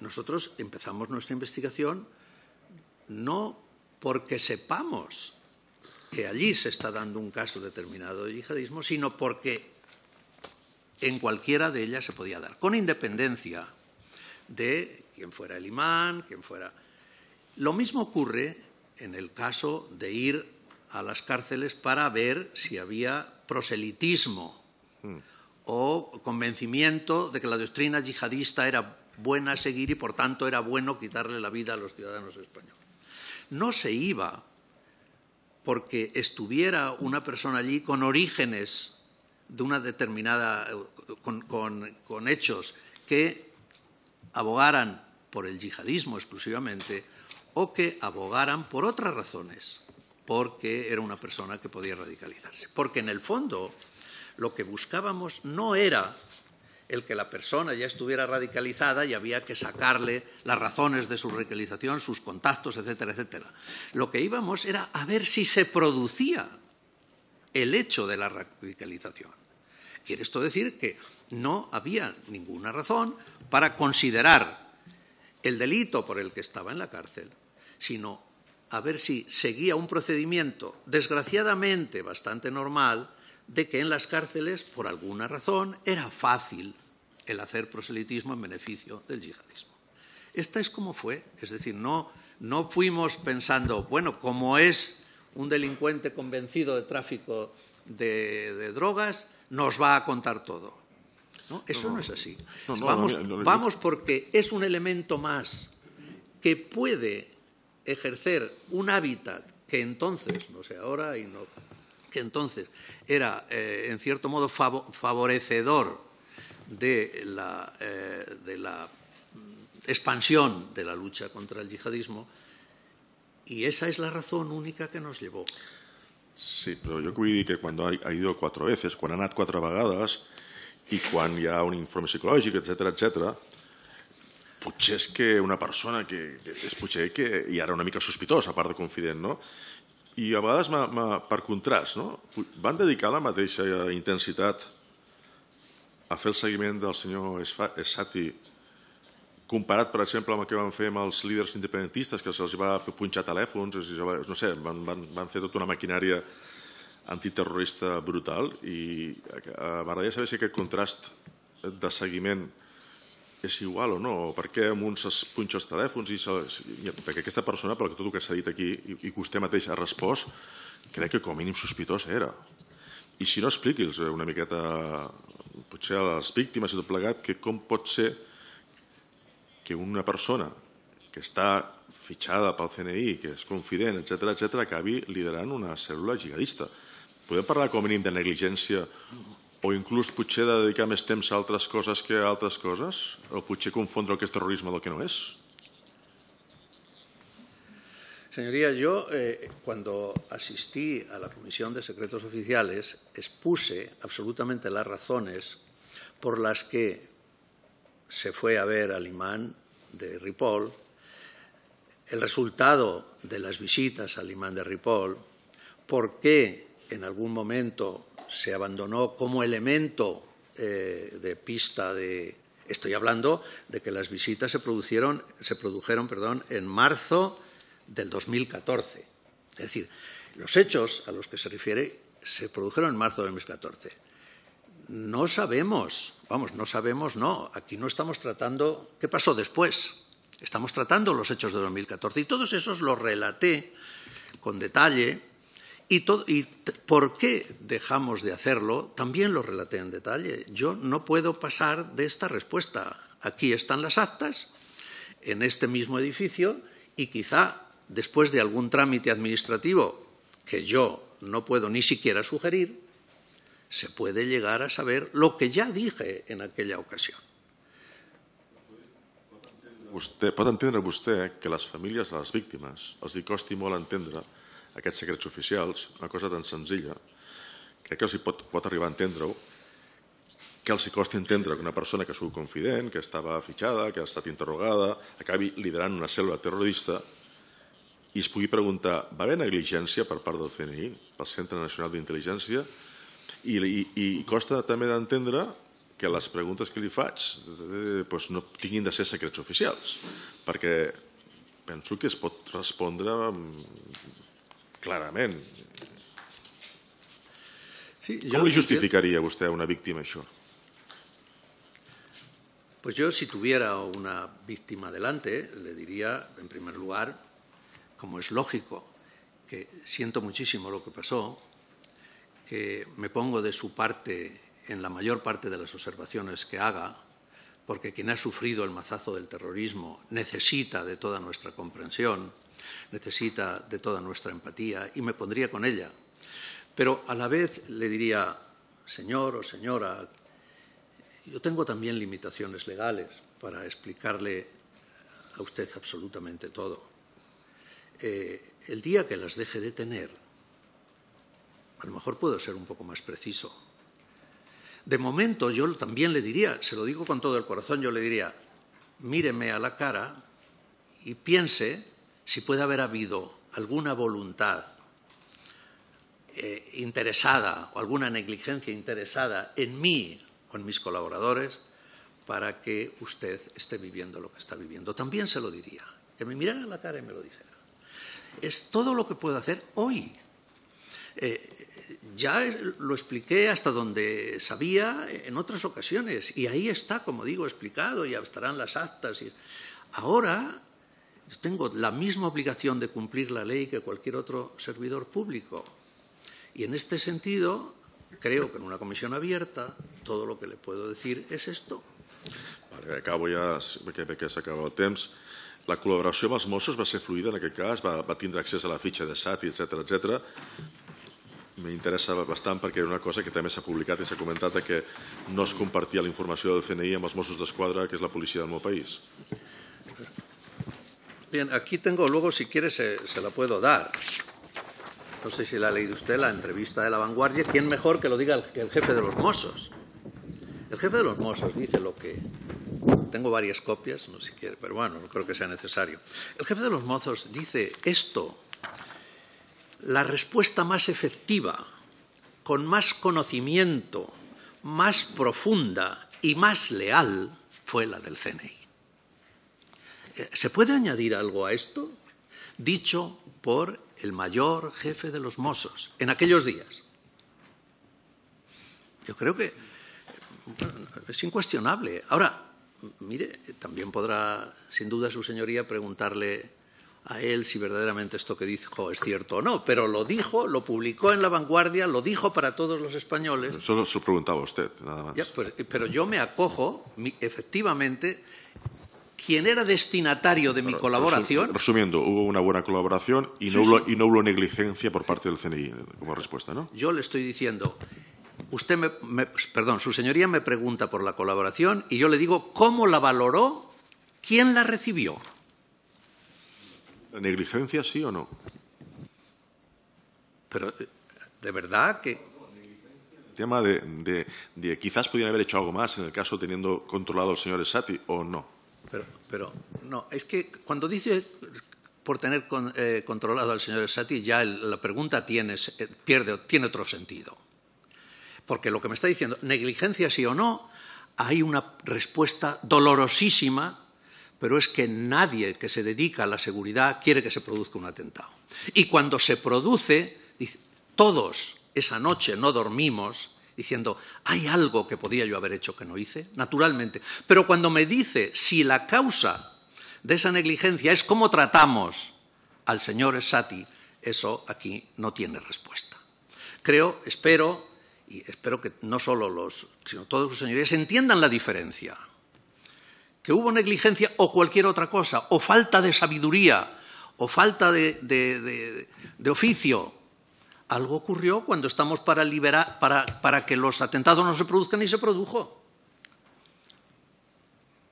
Nosotros empezamos nuestra investigación no porque sepamos que allí se está dando un caso determinado de yihadismo, sino porque en cualquiera de ellas se podía dar, con independencia de quién fuera el imán, quién fuera. Lo mismo ocurre en el caso de ir a las cárceles para ver si había proselitismo o convencimiento de que la doctrina yihadista era buena a seguir y, por tanto, era bueno quitarle la vida a los ciudadanos españoles. No se iba porque estuviera una persona allí con orígenes de una determinada, con hechos que abogaran por el yihadismo exclusivamente o que abogaran por otras razones, porque era una persona que podía radicalizarse. Porque en el fondo lo que buscábamos no era el que la persona ya estuviera radicalizada y había que sacarle las razones de su radicalización, sus contactos, etcétera, etcétera. Lo que íbamos era a ver si se producía el hecho de la radicalización. Quiere esto decir que no había ninguna razón para considerar el delito por el que estaba en la cárcel, sino a ver si seguía un procedimiento, desgraciadamente bastante normal, de que en las cárceles, por alguna razón, era fácil el hacer proselitismo en beneficio del yihadismo. Esta es como fue, es decir, no fuimos pensando, bueno, como es un delincuente convencido de tráfico de drogas, nos va a contar todo. ¿No? Eso no es así. Vamos porque es un elemento más que puede ejercer un hábitat que entonces, no sé ahora, que entonces era, en cierto modo, favorecedor de la expansión de la lucha contra el yihadismo, y esa es la razón única que nos llevó.
Sí, però jo vull dir que quan ha ido 4 veces, quan ha anat 4 vegades i quan hi ha un informe psicològic, etc, potser és que una persona que és potser que hi era una mica sospitós, a part de confident, no? I a vegades, per contrast, no? Van dedicar la mateixa intensitat a fer el seguiment del senyor Essati comparat, per exemple, amb el que van fer amb els líders independentistes, que se'ls va punxar telèfons, no sé, van fer tota una maquinària antiterrorista brutal, i m'agradaria saber si aquest contrast de seguiment és igual o no, o per què amb uns es punxa els telèfons, perquè aquesta persona, per tot el que s'ha dit aquí, i que vostè mateix ha respost, crec que com a mínim sospitós era. I si no, expliqui'ls una miqueta, potser a les víctimes i tot plegat, que com pot ser que una persona que està fitxada pel CNI, que és confident, etc, acabi liderant una cèl·lula jihadista. Podem parlar com a mínim de negligència o inclús potser de dedicar més temps a altres coses que a altres coses? O potser confondre el que és terrorisme del que no és?
Señoría, yo cuando asistí a la Comisión de Secretos Oficiales expuse absolutamente las razones por las que se fue a ver al imán de Ripoll, el resultado de las visitas al imán de Ripoll, por qué en algún momento se abandonó como elemento de pista de... Estoy hablando de que las visitas se produjeron en marzo del 2014. Es decir, los hechos a los que se refiere se produjeron en marzo del 2014. No sabemos, aquí no estamos tratando qué pasó después, estamos tratando los hechos de 2014 y todos esos los relaté con detalle y por qué dejamos de hacerlo también lo relaté en detalle. Yo no puedo pasar de esta respuesta. Aquí están las actas, en este mismo edificio, y quizá después de algún trámite administrativo que yo no puedo ni siquiera sugerir, se puede llegar a saber lo que ja dije en aquella ocasión.
Pot entendre vostè que les famílies de les víctimes els costi molt entendre aquests secrets oficials, una cosa tan senzilla, crec que els pot arribar a entendre-ho, que els costi entendre que una persona que ha sigut confident, que estava fitxada, que ha estat interrogada, acabi liderant una cèl·lula terrorista i es pugui preguntar, va haver negligència per part del CNI, pel Centre Nacional d'Intel·ligència, i costa també d'entendre que les preguntes que li faig no tinguin de ser secrets oficials, perquè penso que es pot respondre clarament. Com li justificaria vostè a una víctima això?
Pues yo, si tuviera una víctima delante, le diría, en primer lugar, como es lógico, que siento muchísimo lo que pasó, que me pongo de su parte en la mayor parte de las observaciones que haga, porque quien ha sufrido el mazazo del terrorismo necesita de toda nuestra comprensión, necesita de toda nuestra empatía, y me pondría con ella. Pero a la vez le diría, señor o señora, yo tengo también limitaciones legales para explicarle a usted absolutamente todo. El día que las deje de tener, a lo mejor puedo ser un poco más preciso. De momento yo también le diría, se lo digo con todo el corazón, yo le diría, míreme a la cara y piense si puede haber habido alguna voluntad interesada o alguna negligencia interesada en mí o en mis colaboradores para que usted esté viviendo lo que está viviendo. También se lo diría, que me mirara a la cara y me lo dijera. Es todo lo que puedo hacer hoy. Ya lo expliqué hasta donde sabía en otras ocasiones y ahí está, como digo, explicado y estarán las actas. Ahora yo tengo la misma obligación de cumplir la ley que cualquier otro servidor público. Y en este sentido, creo que en una comisión abierta todo lo que le puedo decir es esto.
Vale, acabo ja, perquè s'acaba el temps. La col·laboració amb els Mossos va ser fluida en aquest cas? Va tindre accés a la fitxa de SAT, etc. M'interessa bastant perquè era una cosa que també s'ha publicat i s'ha comentat que no es compartia la informació del CNI amb els Mossos d'Esquadra, que és la policia del meu país.
Bien, aquí tengo, luego si quiere se la puedo dar. No sé si la ha leído usted, la entrevista de La Vanguardia. ¿Quién mejor que lo diga el jefe de los Mossos? El jefe de los Mossos dice lo que... Tengo varias copias, no sé si quiere, pero bueno, no creo que sea necesario. El jefe de los Mossos dice esto: la respuesta más efectiva, con más conocimiento, más profunda y más leal fue la del CNI. ¿Se puede añadir algo a esto? Dicho por el mayor jefe de los Mossos en aquellos días. Yo creo que es incuestionable. Ahora, mire, también podrá, sin duda, su señoría preguntarle a él si verdaderamente esto que dijo es cierto o no, pero lo dijo, lo publicó en La Vanguardia, lo dijo para todos los españoles.
Solo se lo preguntaba usted, nada más.
Ya, pero yo me acojo, efectivamente, quien era destinatario de mi colaboración...
Resumiendo, hubo una buena colaboración y no hubo negligencia por parte del CNI como respuesta, ¿no?
Yo le estoy diciendo... Usted perdón, su señoría me pregunta por la colaboración y yo le digo cómo la valoró, quién la recibió.
¿La negligencia sí o no?
Pero, ¿de verdad que...?
El tema de quizás podrían haber hecho algo más en el caso teniendo controlado al señor Esati o no.
Pero no, es que cuando dice por tener controlado al señor Esati ya la pregunta tiene otro sentido. Porque lo que me está diciendo, negligencia sí o no, hay una respuesta dolorosísima, pero es que nadie que se dedica a la seguridad quiere que se produzca un atentado. Y cuando se produce, todos esa noche no dormimos diciendo, ¿hay algo que podía yo haber hecho que no hice? Naturalmente. Pero cuando me dice si la causa de esa negligencia es cómo tratamos al señor Esati, eso aquí no tiene respuesta. Espero que no solo sino todos sus señorías entiendan la diferencia. Que hubo negligencia o cualquier otra cosa, o falta de sabiduría, o falta de oficio. Algo ocurrió cuando estamos para que los atentados no se produzcan y se produjo.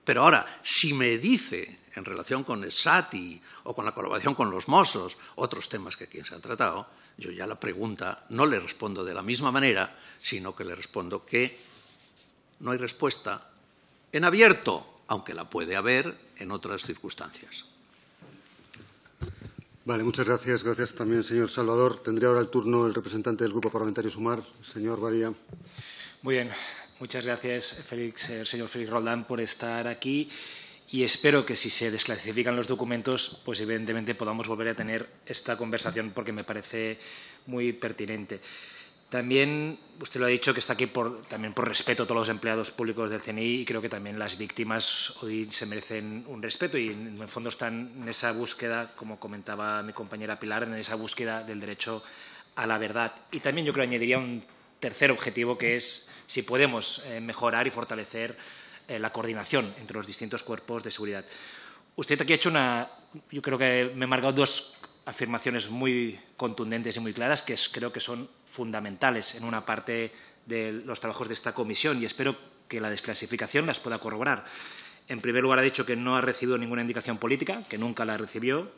Pero ahora, si me dice, en relación con el SATI o con la colaboración con los Mossos, otros temas que aquí se han tratado, yo ya la pregunta no le respondo de la misma manera, sino que le respondo que no hay respuesta en abierto, aunque la puede haber en otras circunstancias.
Vale, muchas gracias. Gracias también, señor Salvador. Tendría ahora el turno el representante del Grupo Parlamentario Sumar, señor Badía.
Muy bien. Muchas gracias, señor Félix Roldán, por estar aquí. Y espero que si se desclasifican los documentos, pues evidentemente podamos volver a tener esta conversación porque me parece muy pertinente. También usted lo ha dicho que está aquí también por respeto a todos los empleados públicos del CNI y creo que también las víctimas hoy se merecen un respeto y en el fondo están en esa búsqueda, como comentaba mi compañera Pilar, en esa búsqueda del derecho a la verdad. Y también yo creo que añadiría un tercer objetivo que es si podemos mejorar y fortalecer la coordinación entre los distintos cuerpos de seguridad. Usted aquí ha hecho yo creo que me he marcado dos afirmaciones muy contundentes y muy claras que creo que son fundamentales en una parte de los trabajos de esta comisión y espero que la desclasificación las pueda corroborar. En primer lugar, ha dicho que no ha recibido ninguna indicación política, que nunca la recibió,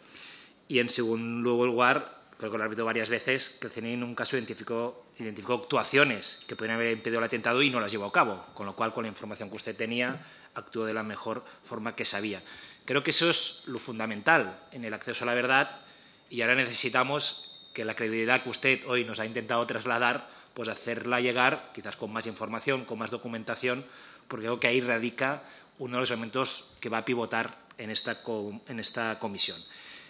y en segundo lugar, creo que lo ha repetido varias veces, que el CNI en un caso identificó actuaciones que podrían haber impedido el atentado y no las llevó a cabo, con lo cual, con la información que usted tenía, actuó de la mejor forma que sabía. Creo que eso es lo fundamental en el acceso a la verdad y ahora necesitamos que la credibilidad que usted hoy nos ha intentado trasladar, pues hacerla llegar, quizás con más información, con más documentación, porque creo que ahí radica uno de los elementos que va a pivotar en esta comisión.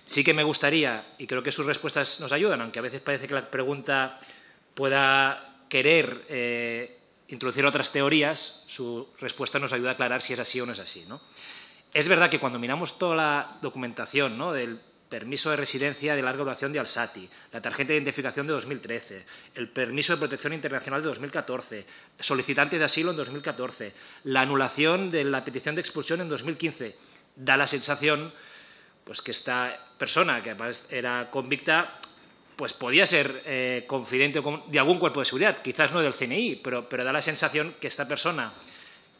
Sí que me gustaría, y creo que sus respuestas nos ayudan, aunque a veces parece que la pregunta pueda querer introducir otras teorías, su respuesta nos ayuda a aclarar si es así o no es así, ¿no?
Es verdad que cuando miramos toda la documentación, ¿no?, del permiso de residencia de larga duración de Al-Sati, la tarjeta de identificación de 2013, el permiso de protección internacional de 2014, solicitante de asilo en 2014, la anulación de la petición de expulsión en 2015, da la sensación pues, que esta persona, que además era convicta, pues podía ser confidente de algún cuerpo de seguridad, quizás no del CNI, pero da la sensación que esta persona,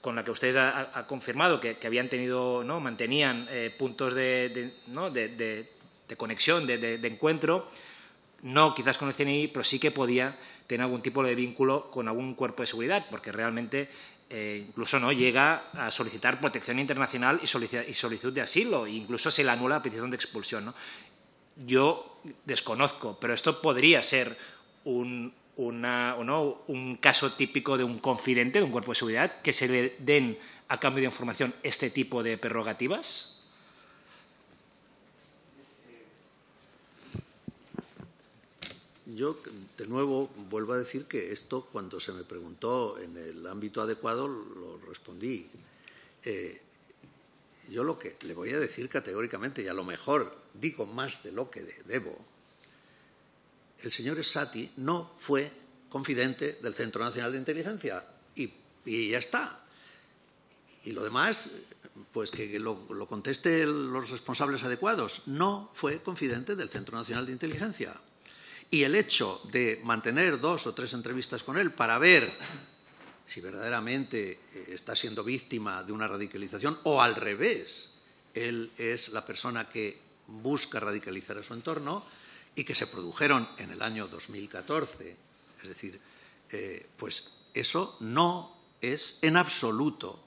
con la que ustedes ha confirmado que habían tenido, ¿no?, mantenían puntos de conexión, de encuentro, no quizás con el CNI, pero sí que podía tener algún tipo de vínculo con algún cuerpo de seguridad, porque realmente incluso no llega a solicitar protección internacional y solicitud de asilo, e incluso se le anula la petición de expulsión, ¿no? Yo desconozco, pero esto podría ser un caso típico de un confidente de un cuerpo de seguridad, que se le den a cambio de información este tipo de prerrogativas.
Yo, de nuevo, vuelvo a decir que esto, cuando se me preguntó en el ámbito adecuado, lo respondí. Yo lo que le voy a decir categóricamente, y a lo mejor digo más de lo que debo, el señor Al-Sati no fue confidente del Centro Nacional de Inteligencia y ya está. Y lo demás, pues que lo conteste los responsables adecuados. No fue confidente del Centro Nacional de Inteligencia. Y el hecho de mantener 2 o 3 entrevistas con él para ver si verdaderamente está siendo víctima de una radicalización o al revés, él es la persona que busca radicalizar a su entorno y que se produjeron en el año 2014. Es decir, pues eso no es en absoluto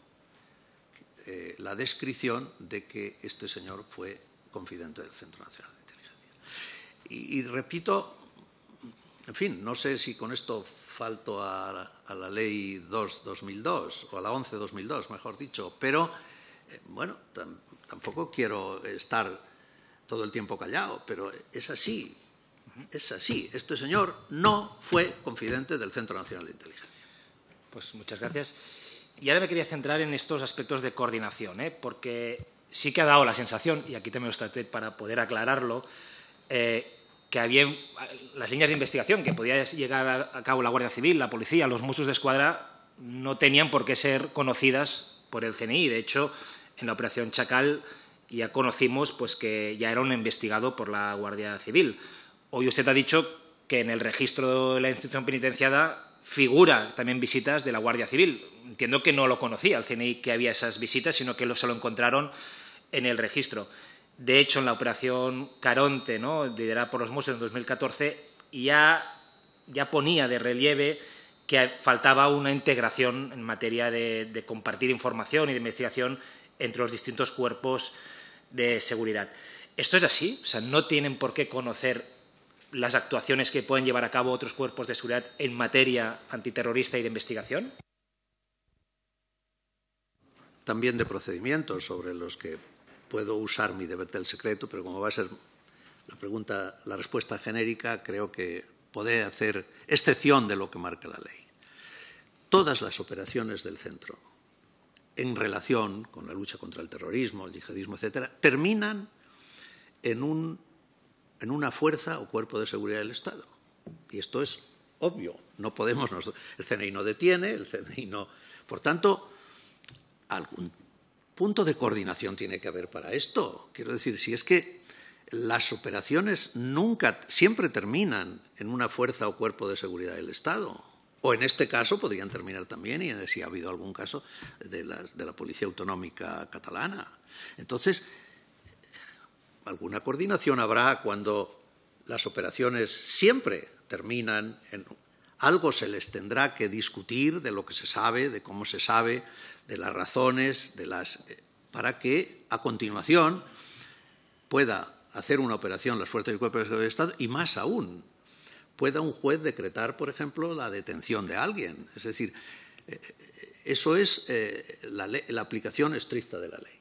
la descripción de que este señor fue confidente del Centro Nacional de Inteligencia. Y repito, en fin, no sé si con esto falto a la Ley 2/2002 o a la 11/2002, mejor dicho, pero, bueno, tampoco quiero estar todo el tiempo callado, pero es así, es así. Este señor no fue confidente del Centro Nacional de Inteligencia.
Pues muchas gracias. Y ahora me quería centrar en estos aspectos de coordinación, porque sí que ha dado la sensación, y aquí también os traté para poder aclararlo, que había las líneas de investigación que podía llegar a cabo la Guardia Civil, la Policía, los Mossos d'Esquadra, no tenían por qué ser conocidas por el CNI. De hecho, en la Operación Chacal ya conocimos pues, que ya era un investigado por la Guardia Civil. Hoy usted ha dicho que en el registro de la institución penitenciaria figura también visitas de la Guardia Civil. Entiendo que no lo conocía el CNI que había esas visitas, sino que se lo encontraron en el registro. De hecho, en la operación Caronte, ¿no?, liderada por los Mossos en 2014, ya ponía de relieve que faltaba una integración en materia de compartir información y de investigación entre los distintos cuerpos de seguridad. ¿Esto es así? O sea, ¿no tienen por qué conocer las actuaciones que pueden llevar a cabo otros cuerpos de seguridad en materia antiterrorista y de investigación?
También de procedimientos sobre los que puedo usar mi deber del secreto, pero como va a ser la respuesta genérica, creo que podré hacer excepción de lo que marca la ley. Todas las operaciones del centro en relación con la lucha contra el terrorismo, el yihadismo, etcétera, terminan en una fuerza o cuerpo de seguridad del Estado. Y esto es obvio. No podemos, el CNI no detiene, el CNI no. Por tanto, algún punto de coordinación tiene que haber para esto. Quiero decir, si es que las operaciones siempre terminan en una fuerza o cuerpo de seguridad del Estado. O en este caso podrían terminar también, y si ha habido algún caso, de la Policía Autonómica Catalana. Entonces, alguna coordinación habrá cuando las operaciones siempre terminan en algo. Se les tendrá que discutir de lo que se sabe, de cómo se sabe, de las razones, para que a continuación pueda hacer una operación las fuerzas y cuerpos de seguridad del Estado, y más aún, pueda un juez decretar, por ejemplo, la detención de alguien. Es decir, eso es la aplicación estricta de la ley.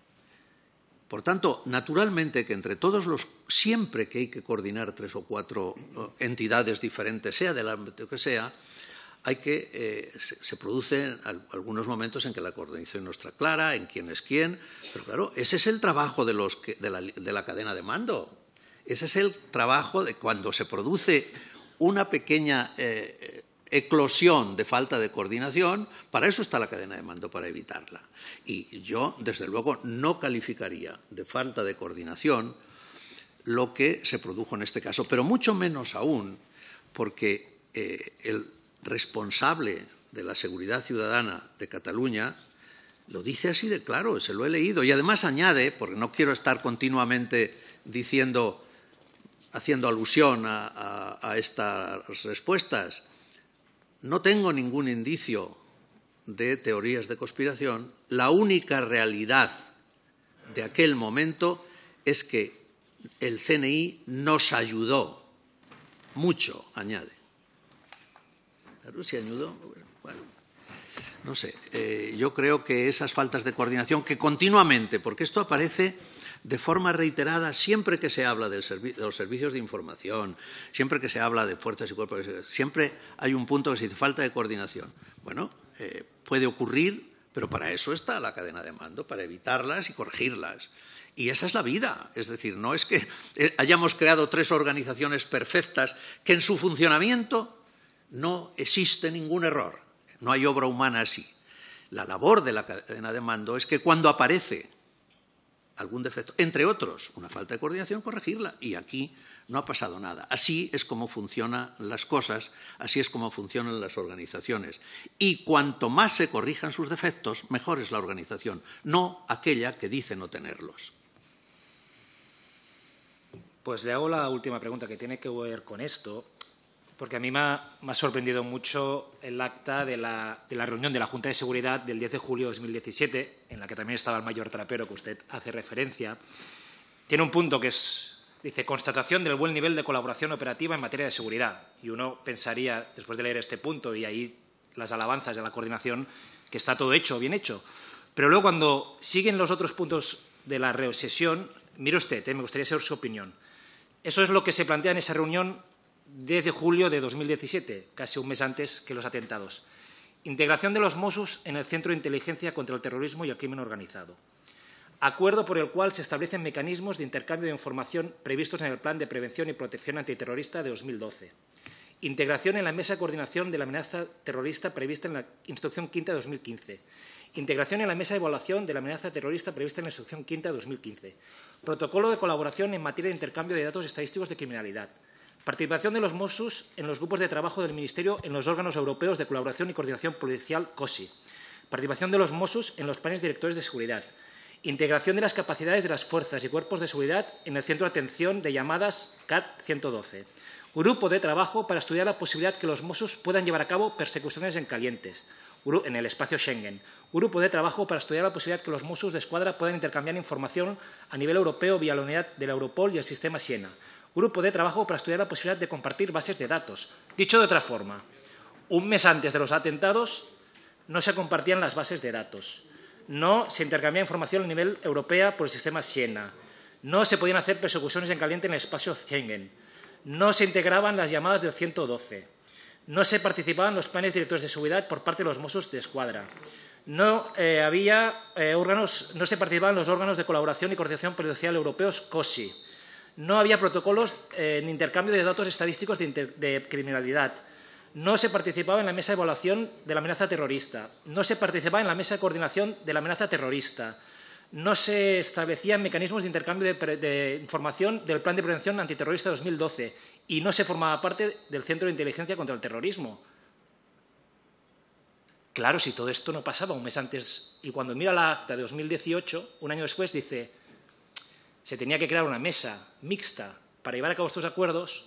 Por tanto, naturalmente que entre todos siempre que hay que coordinar 3 o 4 entidades diferentes, sea del ámbito que sea, se producen algunos momentos en que la coordinación no está clara, en quién es quién, pero claro, ese es el trabajo de la cadena de mando. Ese es el trabajo de cuando se produce una pequeña eclosión de falta de coordinación, para eso está la cadena de mando, para evitarla. Y yo, desde luego, no calificaría de falta de coordinación lo que se produjo en este caso, pero mucho menos aún porque el responsable de la seguridad ciudadana de Cataluña lo dice así de claro, se lo he leído. Y además añade, porque no quiero estar continuamente haciendo alusión a estas respuestas, no tengo ningún indicio de teorías de conspiración. La única realidad de aquel momento es que el CNI nos ayudó mucho, añade. Claro, si ayudó, bueno, no sé. Yo creo que esas faltas de coordinación que continuamente, porque esto aparece de forma reiterada siempre que se habla de los servicios de información, siempre que se habla de fuerzas y cuerpos, siempre hay un punto que se dice falta de coordinación. Bueno, puede ocurrir, pero para eso está la cadena de mando, para evitarlas y corregirlas. Y esa es la vida. Es decir, no es que hayamos creado 3 organizaciones perfectas que en su funcionamiento no existe ningún error. No hay obra humana así. La labor de la cadena de mando es que cuando aparece algún defecto, entre otros, una falta de coordinación, corregirla. Y aquí no ha pasado nada. Así es como funcionan las cosas, así es como funcionan las organizaciones. Y cuanto más se corrijan sus defectos, mejor es la organización, no aquella que dice no tenerlos.
Pues le hago la última pregunta que tiene que ver con esto, porque a mí me ha sorprendido mucho el acta de la reunión de la Junta de Seguridad del 10 de julio de 2017, en la que también estaba el mayor Trapero, que usted hace referencia. Tiene un punto que dice, constatación del buen nivel de colaboración operativa en materia de seguridad. Y uno pensaría, después de leer este punto y ahí las alabanzas de la coordinación, que está todo hecho, bien hecho. Pero luego, cuando siguen los otros puntos de la sesión, mire usted, me gustaría saber su opinión. Eso es lo que se plantea en esa reunión 10 de julio de 2017, casi un mes antes que los atentados. Integración de los Mossos en el Centro de Inteligencia contra el Terrorismo y el Crimen Organizado. Acuerdo por el cual se establecen mecanismos de intercambio de información previstos en el Plan de Prevención y Protección Antiterrorista de 2012. Integración en la Mesa de Coordinación de la Amenaza Terrorista prevista en la Instrucción 5 de 2015. Integración en la Mesa de Evaluación de la Amenaza Terrorista prevista en la Instrucción 5 de 2015. Protocolo de colaboración en materia de intercambio de datos estadísticos de criminalidad. Participación de los Mossos en los grupos de trabajo del Ministerio en los órganos europeos de colaboración y coordinación policial COSI. Participación de los Mossos en los planes directores de seguridad. Integración de las capacidades de las fuerzas y cuerpos de seguridad en el Centro de Atención de Llamadas CAT 112. Grupo de trabajo para estudiar la posibilidad que los Mossos puedan llevar a cabo persecuciones en calientes en el espacio Schengen. Grupo de trabajo para estudiar la posibilidad que los Mossos de Escuadra puedan intercambiar información a nivel europeo vía la unidad de la Europol y el sistema Siena. Grupo de trabajo para estudiar la posibilidad de compartir bases de datos. Dicho de otra forma, un mes antes de los atentados no se compartían las bases de datos. No se intercambiaba información a nivel europeo por el sistema Siena. No se podían hacer persecuciones en caliente en el espacio Schengen. No se integraban las llamadas del 112. No se participaban los planes directores de seguridad por parte de los Mossos de Escuadra. No se participaban los órganos de colaboración y coordinación policial europeos COSI. No había protocolos ni intercambio de datos estadísticos de criminalidad. No se participaba en la mesa de evaluación de la amenaza terrorista. No se participaba en la mesa de coordinación de la amenaza terrorista. No se establecían mecanismos de intercambio de información del Plan de Prevención Antiterrorista 2012 y no se formaba parte del Centro de Inteligencia contra el Terrorismo. Claro, si todo esto no pasaba un mes antes y cuando mira la acta de 2018, un año después dice se tenía que crear una mesa mixta para llevar a cabo estos acuerdos,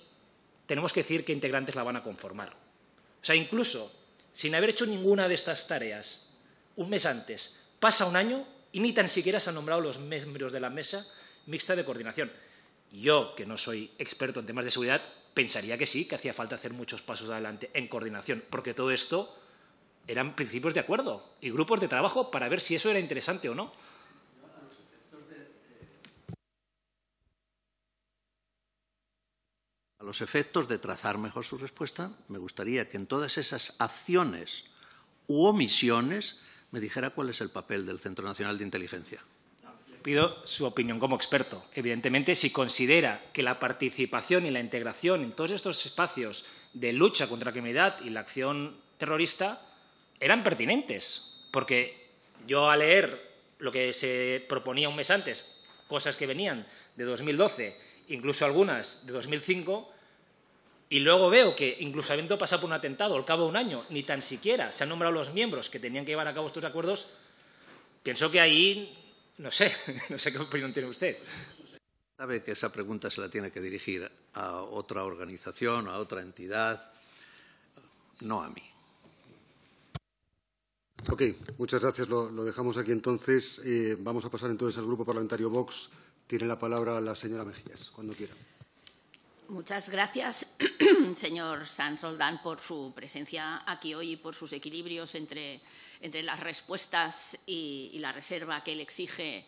tenemos que decir qué integrantes la van a conformar. O sea, incluso sin haber hecho ninguna de estas tareas un mes antes, pasa un año y ni tan siquiera se han nombrado los miembros de la mesa mixta de coordinación. Yo, que no soy experto en temas de seguridad, pensaría que sí, que hacía falta hacer muchos pasos adelante en coordinación, porque todo esto eran principios de acuerdo y grupos de trabajo para ver si eso era interesante o no.
A los efectos de trazar mejor su respuesta, me gustaría que en todas esas acciones u omisiones me dijera cuál es el papel del Centro Nacional de Inteligencia.
Pido su opinión como experto. Evidentemente, si considera que la participación y la integración en todos estos espacios de lucha contra la criminalidad y la acción terrorista eran pertinentes, porque yo al leer lo que se proponía un mes antes, cosas que venían de 2012, incluso algunas de 2005, y luego veo que incluso habiendo pasado por un atentado al cabo de un año, ni tan siquiera se han nombrado los miembros que tenían que llevar a cabo estos acuerdos, pienso que ahí, no sé qué opinión tiene usted.
Sabe que esa pregunta se la tiene que dirigir a otra organización, a otra entidad, no a mí.
Ok, muchas gracias. Lo dejamos aquí entonces. Vamos a pasar entonces al Grupo Parlamentario Vox. Tiene la palabra la señora Mejías, cuando quiera.
Muchas gracias, señor Sanz Roldán, por su presencia aquí hoy y por sus equilibrios entre las respuestas y la reserva que él exige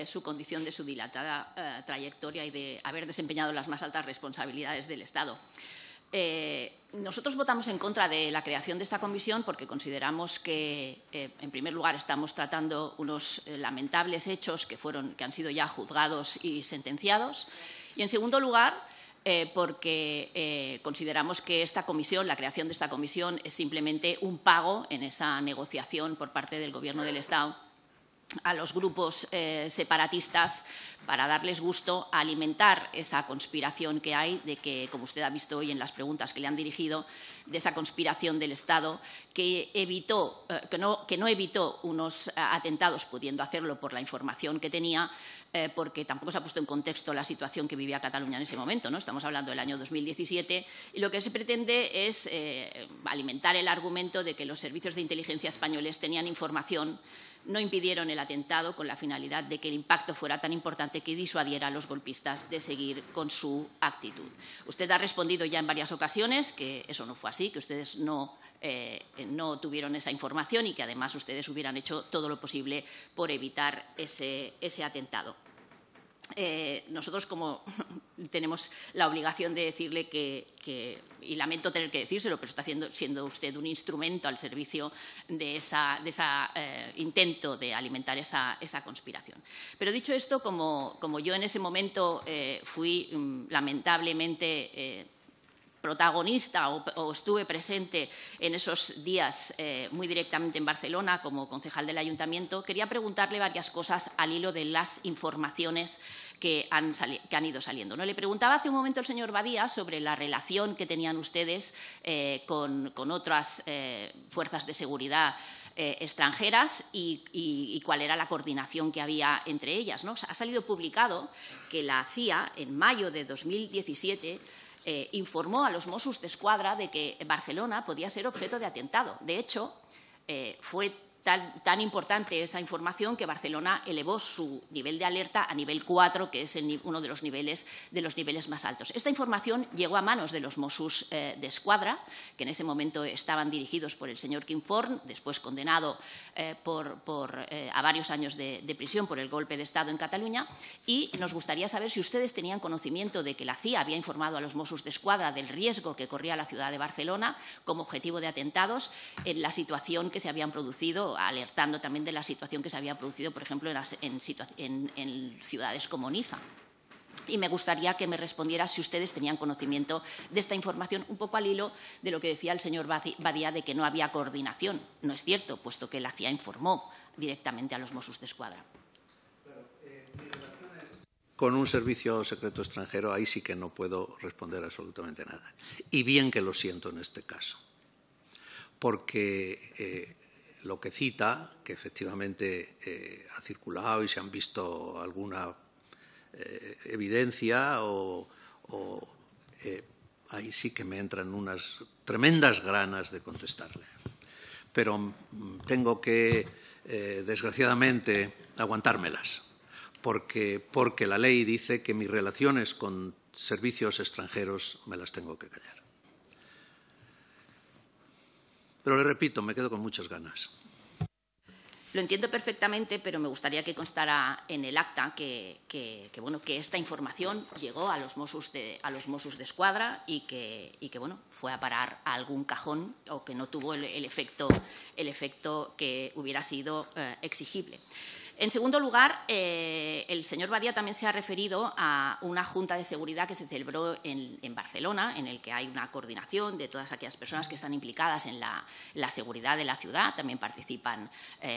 su condición de su dilatada trayectoria y de haber desempeñado las más altas responsabilidades del Estado. Nosotros votamos en contra de la creación de esta comisión porque consideramos que, en primer lugar, estamos tratando unos lamentables hechos que han sido ya juzgados y sentenciados, y, en segundo lugar, porque consideramos que esta comisión, la creación de esta comisión, es simplemente un pago en esa negociación por parte del Gobierno del Estado a los grupos separatistas para darles gusto a alimentar esa conspiración que hay, de que, como usted ha visto hoy en las preguntas que le han dirigido, de esa conspiración del Estado que no evitó unos atentados, pudiendo hacerlo por la información que tenía, porque tampoco se ha puesto en contexto la situación que vivía Cataluña en ese momento, ¿no? Estamos hablando del año 2017 y lo que se pretende es alimentar el argumento de que los servicios de inteligencia españoles tenían información, no impidieron el atentado con la finalidad de que el impacto fuera tan importante que disuadiera a los golpistas de seguir con su actitud. Usted ha respondido ya en varias ocasiones que eso no fue así, que ustedes no tuvieron esa información y que además ustedes hubieran hecho todo lo posible por evitar ese atentado. Nosotros, como tenemos la obligación de decirle y lamento tener que decírselo, pero está siendo usted un instrumento al servicio de ese intento de alimentar esa conspiración. Pero dicho esto, como yo en ese momento fui lamentablemente protagonista o estuve presente en esos días muy directamente en Barcelona como concejal del Ayuntamiento, quería preguntarle varias cosas al hilo de las informaciones que han ido saliendo, ¿no? Le preguntaba hace un momento el señor Badía sobre la relación que tenían ustedes con otras fuerzas de seguridad extranjeras y cuál era la coordinación que había entre ellas, ¿no? Ha salido publicado que la CIA, en mayo de 2017, informó a los Mossos d'Esquadra de que Barcelona podía ser objeto de atentado. De hecho, fue tan importante esa información que Barcelona elevó su nivel de alerta a nivel 4, que es uno de los niveles más altos. Esta información llegó a manos de los Mossos d'Esquadra, que en ese momento estaban dirigidos por el señor Quim Forn, después condenado a varios años de prisión por el golpe de Estado en Cataluña, y nos gustaría saber si ustedes tenían conocimiento de que la CIA había informado a los Mossos d'Esquadra del riesgo que corría la ciudad de Barcelona como objetivo de atentados en la situación que se habían producido, alertando también de la situación que se había producido, por ejemplo, en ciudades como Niza. Y me gustaría que me respondiera si ustedes tenían conocimiento de esta información, un poco al hilo de lo que decía el señor Badía de que no había coordinación. No es cierto, puesto que la CIA informó directamente a los Mossos d'Esquadra.
Con un servicio secreto extranjero, ahí sí que no puedo responder absolutamente nada. Y bien que lo siento en este caso, porque lo que cita, que efectivamente ha circulado y se han visto alguna evidencia ahí sí que me entran unas tremendas ganas de contestarle. Pero tengo que, desgraciadamente, aguantármelas, porque la ley dice que mis relaciones con servicios extranjeros me las tengo que callar. Pero le repito, me quedo con muchas ganas.
Lo entiendo perfectamente, pero me gustaría que constara en el acta que esta información llegó a los Mossos d'Esquadra y que fue a parar a algún cajón o que no tuvo el efecto que hubiera sido exigible. En segundo lugar, el señor Badia también se ha referido a una junta de seguridad que se celebró en Barcelona, en el que hay una coordinación de todas aquellas personas que están implicadas en la seguridad de la ciudad. También participan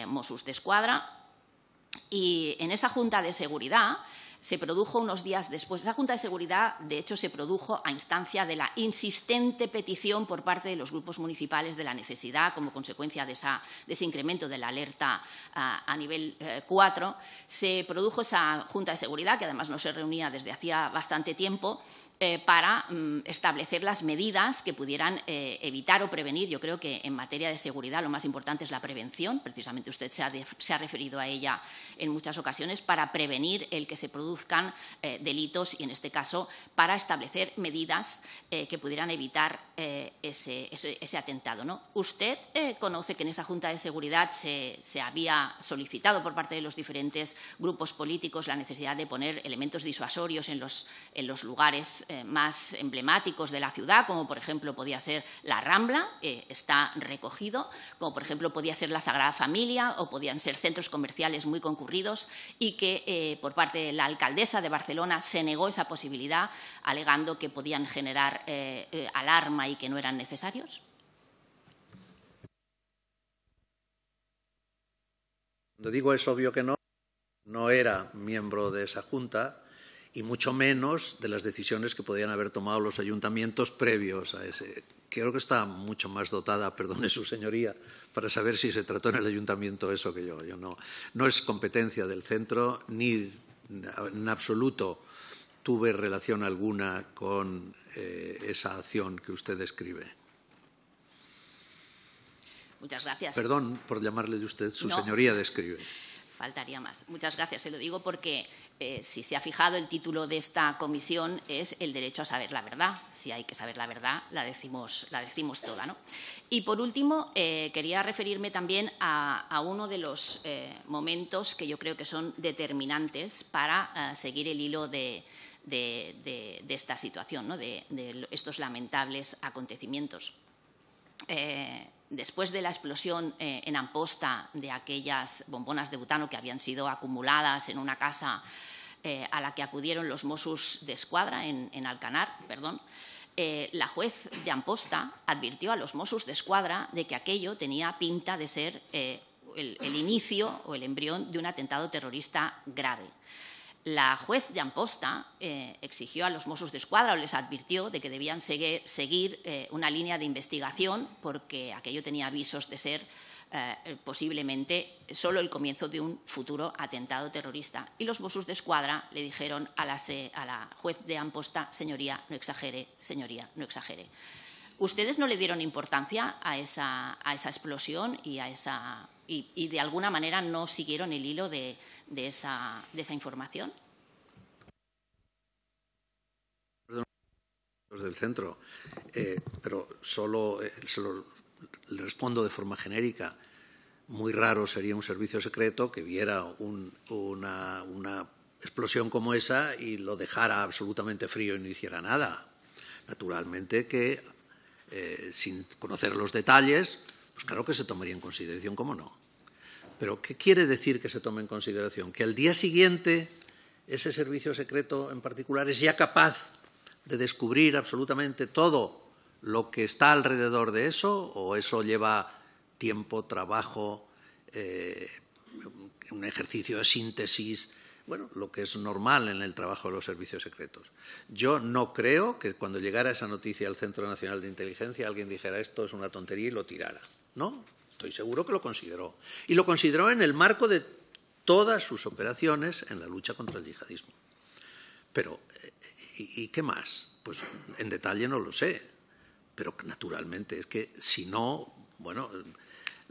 Mossos d'Esquadra. Y en esa junta de seguridad se produjo unos días después. Esa junta de seguridad, de hecho, se produjo a instancia de la insistente petición por parte de los grupos municipales de la necesidad, como consecuencia de ese incremento de la alerta a nivel 4. Se produjo esa junta de seguridad, que además no se reunía desde hacía bastante tiempo, para establecer las medidas que pudieran evitar o prevenir. Yo creo que en materia de seguridad lo más importante es la prevención. Precisamente usted se ha referido a ella en muchas ocasiones, para prevenir el que se produzcan delitos y, en este caso, para establecer medidas que pudieran evitar ese atentado, ¿no? Usted conoce que en esa Junta de Seguridad se había solicitado por parte de los diferentes grupos políticos la necesidad de poner elementos disuasorios en los lugares más emblemáticos de la ciudad, como por ejemplo podía ser la Rambla, está recogido, como por ejemplo podía ser la Sagrada Familia o podían ser centros comerciales muy concurridos, y que por parte de la alcaldesa de Barcelona se negó esa posibilidad, alegando que podían generar alarma y que no eran necesarios.
Cuando digo es obvio que no era miembro de esa junta, y mucho menos de las decisiones que podían haber tomado los ayuntamientos previos a ese. Creo que está mucho más dotada, perdone su señoría, para saber si se trató en el ayuntamiento eso que yo. No es competencia del centro, ni en absoluto tuve relación alguna con esa acción que usted describe.
Muchas gracias.
Perdón por llamarle de usted, su señoría describe.
Faltaría más. Muchas gracias. Se lo digo porque, si se ha fijado, el título de esta comisión es el derecho a saber la verdad. Si hay que saber la verdad, la decimos toda, ¿no? Y, por último, quería referirme también a uno de los momentos que yo creo que son determinantes para seguir el hilo de esta situación, ¿no? de estos lamentables acontecimientos. Después de la explosión en Amposta de aquellas bombonas de butano que habían sido acumuladas en una casa a la que acudieron los Mossos d'Esquadra en Alcanar, la juez de Amposta advirtió a los Mossos d'Esquadra de que aquello tenía pinta de ser el inicio o el embrión de un atentado terrorista grave. La juez de Amposta exigió a los Mossos d'Esquadra o les advirtió de que debían seguir una línea de investigación, porque aquello tenía avisos de ser posiblemente solo el comienzo de un futuro atentado terrorista. Y los Mossos d'Esquadra le dijeron a la juez de Amposta: señoría, no exagere, señoría, no exagere. ¿Ustedes no le dieron importancia a esa explosión y de alguna manera no siguieron el hilo de esa información?
Los del centro, pero solo le respondo de forma genérica. Muy raro sería un servicio secreto que viera una explosión como esa y lo dejara absolutamente frío y no hiciera nada. Naturalmente que, sin conocer los detalles, pues claro que se tomaría en consideración, ¿cómo no? Pero ¿qué quiere decir que se tome en consideración? ¿Que al día siguiente ese servicio secreto en particular es ya capaz de descubrir absolutamente todo lo que está alrededor de eso, o eso lleva tiempo, trabajo, un ejercicio de síntesis, bueno, lo que es normal en el trabajo de los servicios secretos? Yo no creo que cuando llegara esa noticia al Centro Nacional de Inteligencia alguien dijera esto es una tontería y lo tirara. No, estoy seguro que lo consideró. Y lo consideró en el marco de todas sus operaciones en la lucha contra el yihadismo. Pero, ¿y qué más? Pues en detalle no lo sé. Pero naturalmente es que si no, bueno,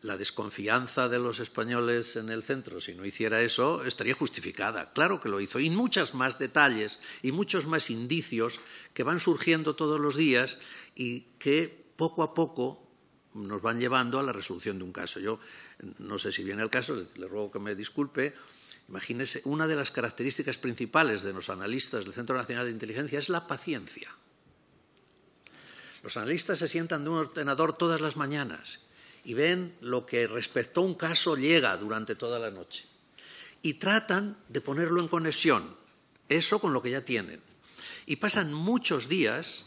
la desconfianza de los españoles en el centro, si no hiciera eso, estaría justificada. Claro que lo hizo. Y muchos más detalles y muchos más indicios que van surgiendo todos los días y que poco a poco nos van llevando a la resolución de un caso. Yo no sé si viene el caso, le ruego que me disculpe. Imagínese, una de las características principales de los analistas del Centro Nacional de Inteligencia es la paciencia. Los analistas se sientan de un ordenador todas las mañanas y ven lo que respecto a un caso llega durante toda la noche y tratan de ponerlo en conexión, eso con lo que ya tienen. Y pasan muchos días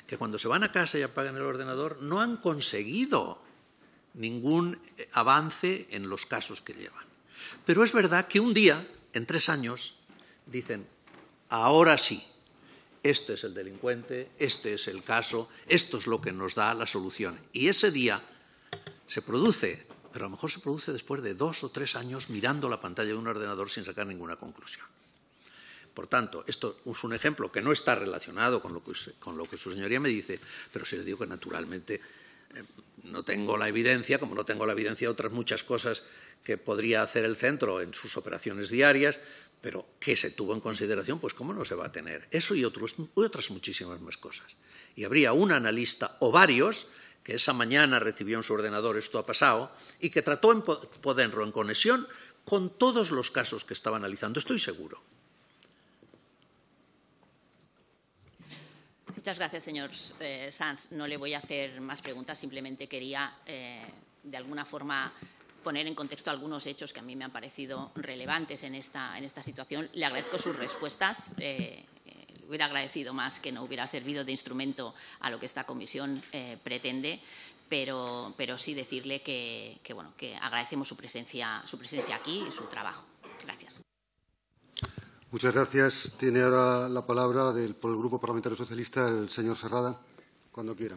que cuando se van a casa y apagan el ordenador no han conseguido ningún avance en los casos que llevan. Pero es verdad que un día, en 3 años, dicen, ahora sí, este es el delincuente, este es el caso, esto es lo que nos da la solución. Y ese día se produce, pero a lo mejor se produce después de 2 o 3 años mirando la pantalla de un ordenador sin sacar ninguna conclusión. Por tanto, esto es un ejemplo que no está relacionado con lo que su señoría me dice, pero sí le digo que naturalmente no tengo la evidencia, como no tengo la evidencia de otras muchas cosas que podría hacer el centro en sus operaciones diarias, pero que se tuvo en consideración, pues cómo no se va a tener. Eso y otras muchísimas más cosas. Y habría un analista o varios que esa mañana recibió en su ordenador esto ha pasado y que trató de ponerlo en conexión con todos los casos que estaba analizando, estoy seguro.
Muchas gracias, señor Sanz. No le voy a hacer más preguntas, simplemente quería, de alguna forma, poner en contexto algunos hechos que a mí me han parecido relevantes en esta situación. Le agradezco sus respuestas. Hubiera agradecido más que no hubiera servido de instrumento a lo que esta comisión pretende, pero sí decirle que agradecemos su presencia aquí y su trabajo. Gracias.
Muchas gracias. Tiene ahora la palabra por el Grupo Parlamentario Socialista el señor Serrada, cuando quiera.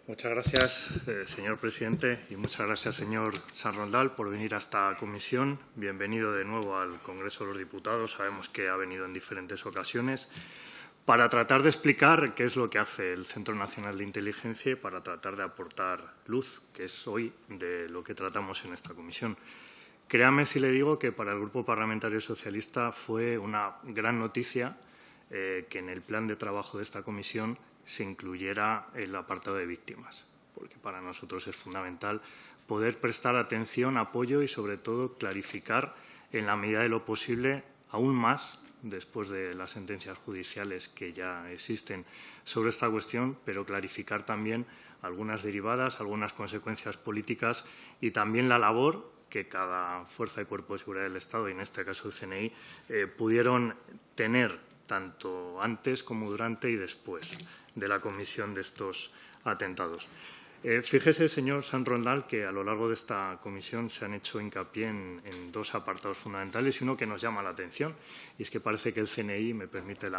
Muchas gracias, señor presidente, y muchas gracias, señor Sanz Roldán, por venir a esta comisión. Bienvenido de nuevo al Congreso de los Diputados. Sabemos que ha venido en diferentes ocasiones para tratar de explicar qué es lo que hace el Centro Nacional de Inteligencia y para tratar de aportar luz, que es hoy de lo que tratamos en esta comisión. Créame si le digo que para el Grupo Parlamentario Socialista fue una gran noticia que en el plan de trabajo de esta comisión se incluyera el apartado de víctimas, porque para nosotros es fundamental poder prestar atención, apoyo y, sobre todo, clarificar en la medida de lo posible aún más, después de las sentencias judiciales que ya existen sobre esta cuestión, pero clarificar también algunas derivadas, algunas consecuencias políticas y también la labor que cada fuerza y cuerpo de seguridad del Estado, y en este caso el CNI, pudieron tener tanto antes como durante y después de la comisión de estos atentados. Fíjese, señor Sanz Roldán, que a lo largo de esta comisión se han hecho hincapié en 2 apartados fundamentales y uno que nos llama la atención, y es que parece que el CNI, me permite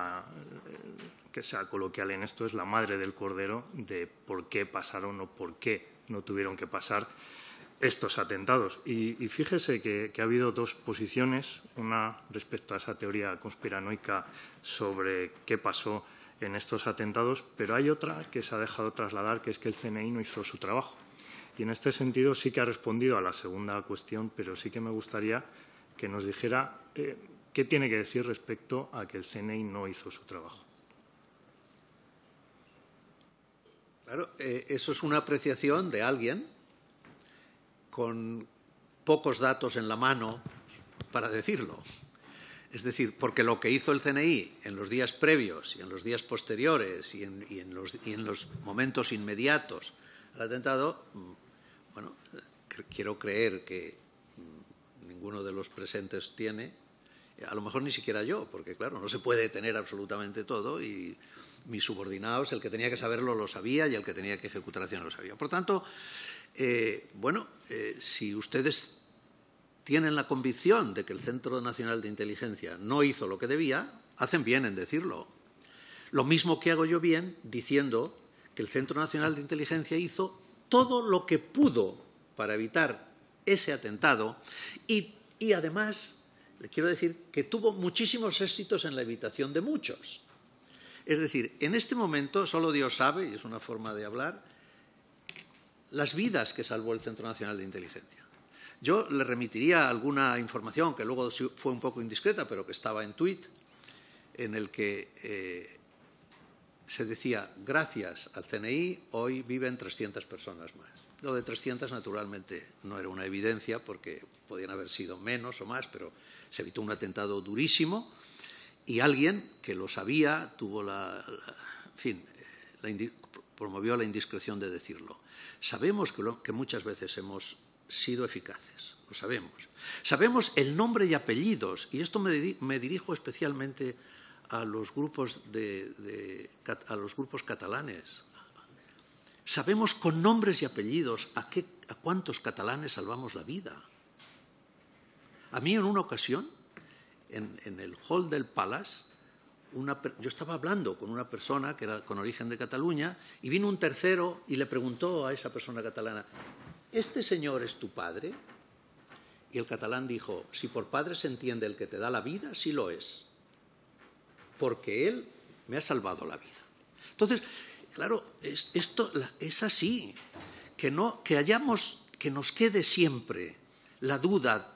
que sea coloquial en esto, es la madre del cordero de por qué pasaron o por qué no tuvieron que pasar estos atentados. Y fíjese que ha habido 2 posiciones, una respecto a esa teoría conspiranoica sobre qué pasó en estos atentados, pero hay otra que se ha dejado trasladar, que es que el CNI no hizo su trabajo. Y en este sentido sí que ha respondido a la segunda cuestión, pero sí que me gustaría que nos dijera qué tiene que decir respecto a que el CNI no hizo su trabajo.
Claro, eso es una apreciación de alguien con pocos datos en la mano para decirlo. Es decir, porque lo que hizo el CNI en los días previos y en los días posteriores y en los momentos inmediatos al atentado, bueno, quiero creer que ninguno de los presentes tiene, a lo mejor ni siquiera yo, porque claro, no se puede tener absolutamente todo y mis subordinados, el que tenía que saberlo lo sabía y el que tenía que ejecutar la acción lo sabía. Por tanto, si ustedes tienen la convicción de que el Centro Nacional de Inteligencia no hizo lo que debía, hacen bien en decirlo. Lo mismo que hago yo bien diciendo que el Centro Nacional de Inteligencia hizo todo lo que pudo para evitar ese atentado y además, le quiero decir, que tuvo muchísimos éxitos en la evitación de muchos. Es decir, en este momento, solo Dios sabe, y es una forma de hablar, las vidas que salvó el Centro Nacional de Inteligencia. Yo le remitiría alguna información que luego fue un poco indiscreta, pero que estaba en tuit, en el que se decía, gracias al CNI, hoy viven 300 personas más. Lo de 300, naturalmente, no era una evidencia porque podían haber sido menos o más, pero se evitó un atentado durísimo y alguien que lo sabía tuvo promovió la indiscreción de decirlo. Sabemos que muchas veces hemos sido eficaces, lo sabemos. Sabemos el nombre y apellidos, y esto me dirijo especialmente a los grupos catalanes. Sabemos con nombres y apellidos a cuántos catalanes salvamos la vida. A mí en una ocasión, en el hall del Palace, yo estaba hablando con una persona que era con origen de Cataluña y vino un tercero y le preguntó a esa persona catalana, ¿este señor es tu padre? Y el catalán dijo, si por padre se entiende el que te da la vida, sí lo es, porque él me ha salvado la vida. Entonces, claro, esto es así, que nos quede siempre la duda,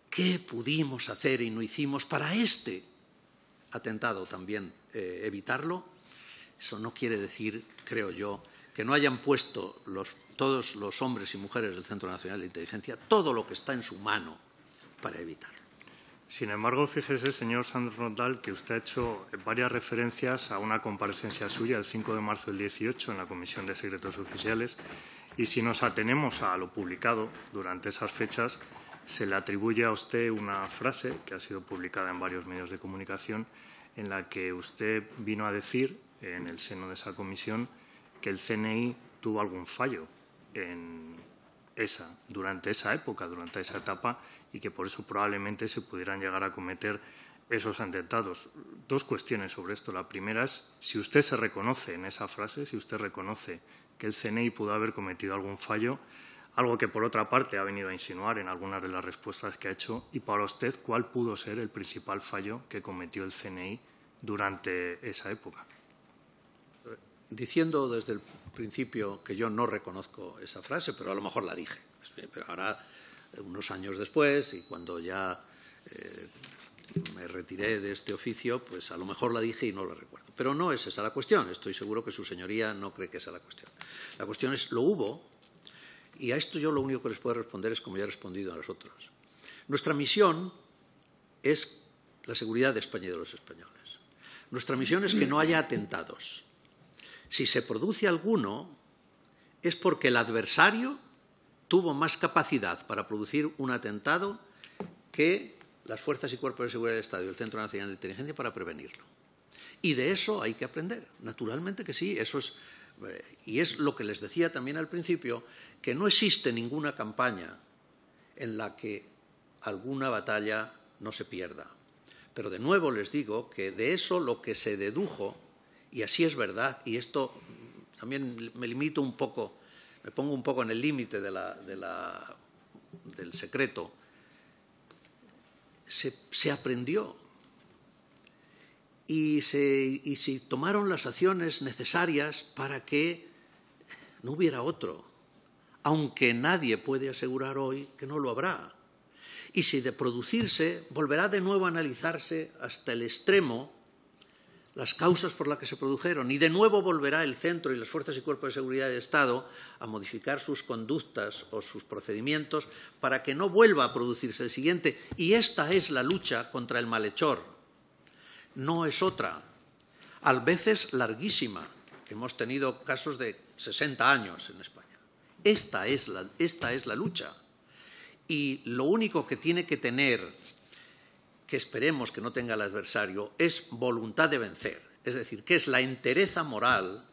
¿qué pudimos hacer y no hicimos para este atentado también evitarlo? Eso no quiere decir, creo yo, que no hayan puesto todos los hombres y mujeres del Centro Nacional de Inteligencia todo lo que está en su mano para evitarlo.
Sin embargo, fíjese, señor Sanz Rondal, que usted ha hecho varias referencias a una comparecencia suya el 5 de marzo del 18 en la Comisión de Secretos Oficiales y si nos atenemos a lo publicado durante esas fechas, se le atribuye a usted una frase que ha sido publicada en varios medios de comunicación en la que usted vino a decir, en el seno de esa comisión, que el CNI tuvo algún fallo durante esa época, durante esa etapa, y que por eso probablemente se pudieran llegar a cometer esos atentados. Dos cuestiones sobre esto. La primera es si usted se reconoce en esa frase, si usted reconoce que el CNI pudo haber cometido algún fallo, algo que, por otra parte, ha venido a insinuar en algunas de las respuestas que ha hecho, y para usted, ¿cuál pudo ser el principal fallo que cometió el CNI durante esa época?
Diciendo desde el principio que yo no reconozco esa frase, pero a lo mejor la dije. Pero ahora, unos años después, y cuando ya me retiré de este oficio, pues a lo mejor la dije y no la recuerdo. Pero no es esa la cuestión. Estoy seguro que su señoría no cree que esa es la cuestión. La cuestión es, lo hubo, y a esto yo lo único que les puedo responder es como ya he respondido a los otros. Nuestra misión es la seguridad de España y de los españoles. Nuestra misión es que no haya atentados. Si se produce alguno, es porque el adversario tuvo más capacidad para producir un atentado que las fuerzas y cuerpos de seguridad del Estado y el Centro Nacional de Inteligencia para prevenirlo. Y de eso hay que aprender. Naturalmente que sí, eso es, y es lo que les decía también al principio, que no existe ninguna campaña en la que alguna batalla no se pierda. Pero de nuevo les digo que de eso lo que se dedujo, y así es verdad, y esto también me limito un poco, me pongo un poco en el límite del secreto, se aprendió y se tomaron las acciones necesarias para que no hubiera otro, aunque nadie puede asegurar hoy que no lo habrá. Y si de producirse, volverá de nuevo a analizarse hasta el extremo las causas por las que se produjeron y de nuevo volverá el centro y las fuerzas y cuerpos de seguridad del Estado a modificar sus conductas o sus procedimientos para que no vuelva a producirse el siguiente. Y esta es la lucha contra el malhechor. No es otra. A veces larguísima. Hemos tenido casos de 60 años en España. Esta es la lucha. Y lo único que tiene que tener, que esperemos que no tenga el adversario, es voluntad de vencer. Es decir, que es la entereza moral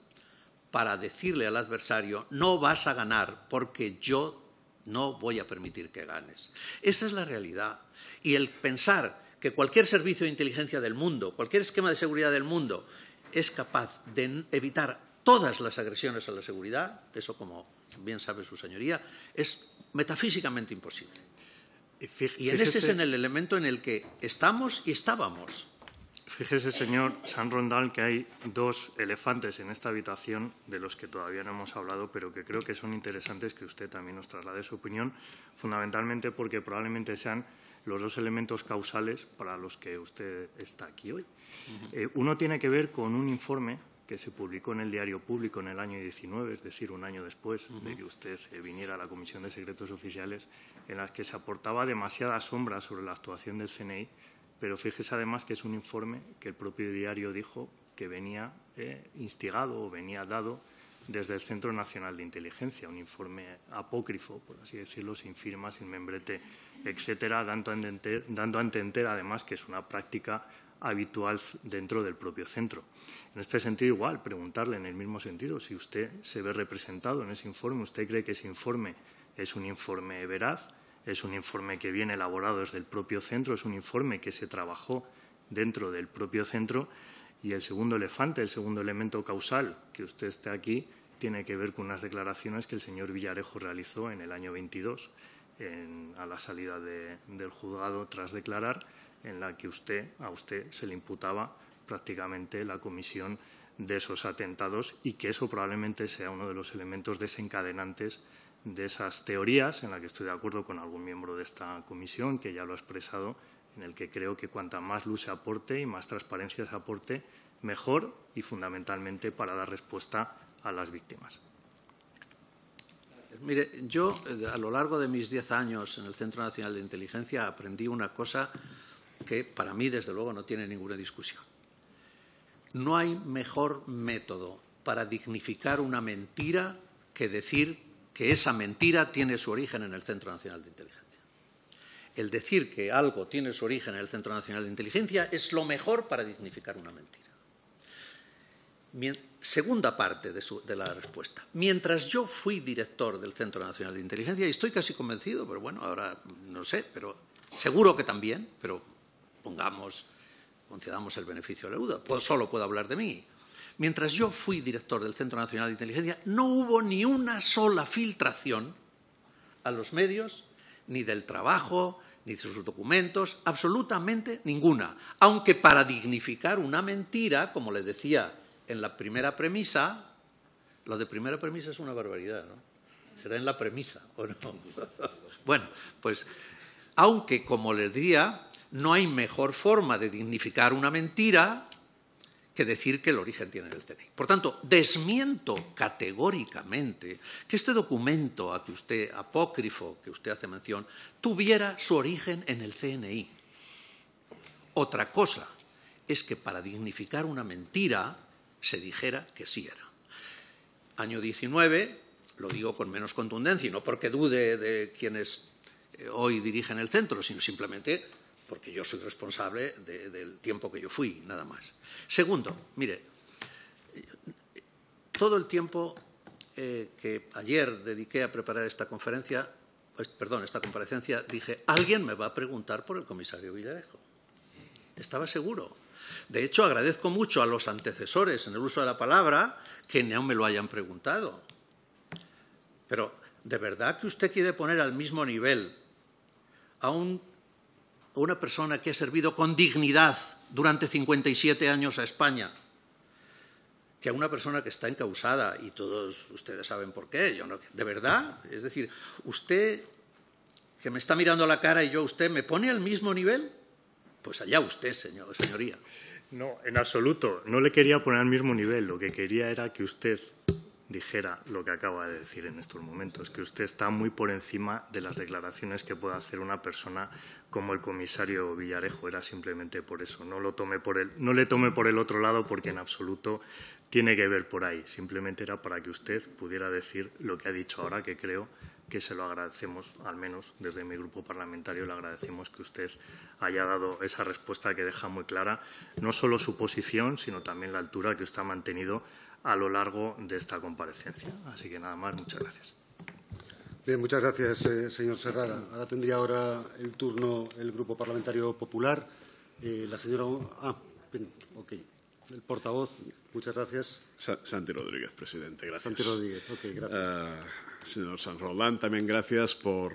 para decirle al adversario, no vas a ganar porque yo no voy a permitir que ganes. Esa es la realidad. Y el pensar que cualquier servicio de inteligencia del mundo, cualquier esquema de seguridad del mundo, es capaz de evitar todas las agresiones a la seguridad, eso, como bien sabe su señoría, es metafísicamente imposible. Y ese es el elemento en el que estamos y estábamos.
Fíjese, señor San Rondal, que hay dos elefantes en esta habitación de los que todavía no hemos hablado, pero que creo que son interesantes que usted también nos traslade su opinión, fundamentalmente porque probablemente sean los dos elementos causales para los que usted está aquí hoy. Uno tiene que ver con un informe que se publicó en el Diario Público en el año 19, es decir, un año después de que usted viniera a la Comisión de Secretos Oficiales, en las que se aportaba demasiada sombra sobre la actuación del CNI, pero fíjese además que es un informe que el propio diario dijo que venía instigado o venía dado desde el Centro Nacional de Inteligencia, un informe apócrifo, por así decirlo, sin firma, sin membrete, etcétera, dando a entender además que es una práctica habitual dentro del propio centro. En este sentido, igual, preguntarle en el mismo sentido si usted se ve representado en ese informe, ¿usted cree que ese informe es un informe veraz? ¿Es un informe que viene elaborado desde el propio centro? ¿Es un informe que se trabajó dentro del propio centro? Y el segundo elefante, el segundo elemento causal, que usted esté aquí, tiene que ver con unas declaraciones que el señor Villarejo realizó en el año 22, a la salida del juzgado tras declarar, en la que a usted se le imputaba prácticamente la comisión de esos atentados y que eso probablemente sea uno de los elementos desencadenantes de esas teorías, en la que estoy de acuerdo con algún miembro de esta comisión, que ya lo ha expresado, en el que creo que cuanta más luz se aporte y más transparencia se aporte, mejor y fundamentalmente para dar respuesta a las víctimas.
Mire, yo a lo largo de mis 10 años en el Centro Nacional de Inteligencia aprendí una cosa que para mí, desde luego, no tiene ninguna discusión. No hay mejor método para dignificar una mentira que decir que esa mentira tiene su origen en el Centro Nacional de Inteligencia. El decir que algo tiene su origen en el Centro Nacional de Inteligencia es lo mejor para dignificar una mentira. Segunda parte de la respuesta. Mientras yo fui director del Centro Nacional de Inteligencia, y estoy casi convencido, pero bueno, ahora no sé, pero seguro que también, pero concedamos el beneficio de la duda, solo puedo hablar de mí. Mientras yo fui director del Centro Nacional de Inteligencia, no hubo ni una sola filtración a los medios, ni del trabajo, ni de sus documentos, absolutamente ninguna. Aunque para dignificar una mentira, como le decía en la primera premisa, lo de primera premisa es una barbaridad, ¿no? Será en la premisa, ¿o no? Bueno, pues, aunque, como les decía, no hay mejor forma de dignificar una mentira que decir que el origen tiene el CNI. Por tanto, desmiento categóricamente que este documento apócrifo que usted hace mención, tuviera su origen en el CNI. Otra cosa es que para dignificar una mentira se dijera que sí era. Año 19, lo digo con menos contundencia, y no porque dude de quienes hoy dirigen el centro, sino simplemente porque yo soy responsable del tiempo que yo fui, nada más. Segundo, mire, todo el tiempo que ayer dediqué a preparar esta comparecencia, dije, alguien me va a preguntar por el comisario Villarejo. Estaba seguro. De hecho, agradezco mucho a los antecesores en el uso de la palabra que no me lo hayan preguntado. Pero, ¿de verdad que usted quiere poner al mismo nivel a una persona que ha servido con dignidad durante 57 años a España que a una persona que está encausada? Y todos ustedes saben por qué. Yo no, ¿de verdad? Es decir, usted, que me está mirando a la cara y yo a usted, ¿me pone al mismo nivel? Pues allá usted, señoría.
No, en absoluto. No le quería poner al mismo nivel. Lo que quería era que usted dijera lo que acaba de decir en estos momentos, que usted está muy por encima de las declaraciones que pueda hacer una persona como el comisario Villarejo. Era simplemente por eso. No le tome por el otro lado, porque en absoluto tiene que ver por ahí. Simplemente era para que usted pudiera decir lo que ha dicho ahora, que creo que se lo agradecemos, al menos desde mi grupo parlamentario le agradecemos que usted haya dado esa respuesta que deja muy clara no solo su posición, sino también la altura que usted ha mantenido a lo largo de esta comparecencia. Así que nada más, muchas gracias.
Bien, muchas gracias, señor Serrada. Ahora tendría el turno el Grupo Parlamentario Popular. La señora... bien, ok. El portavoz, muchas gracias.
Santi Rodríguez, presidente. Gracias.
Santi Rodríguez, ok, gracias.
Señor San Roldán, también gracias por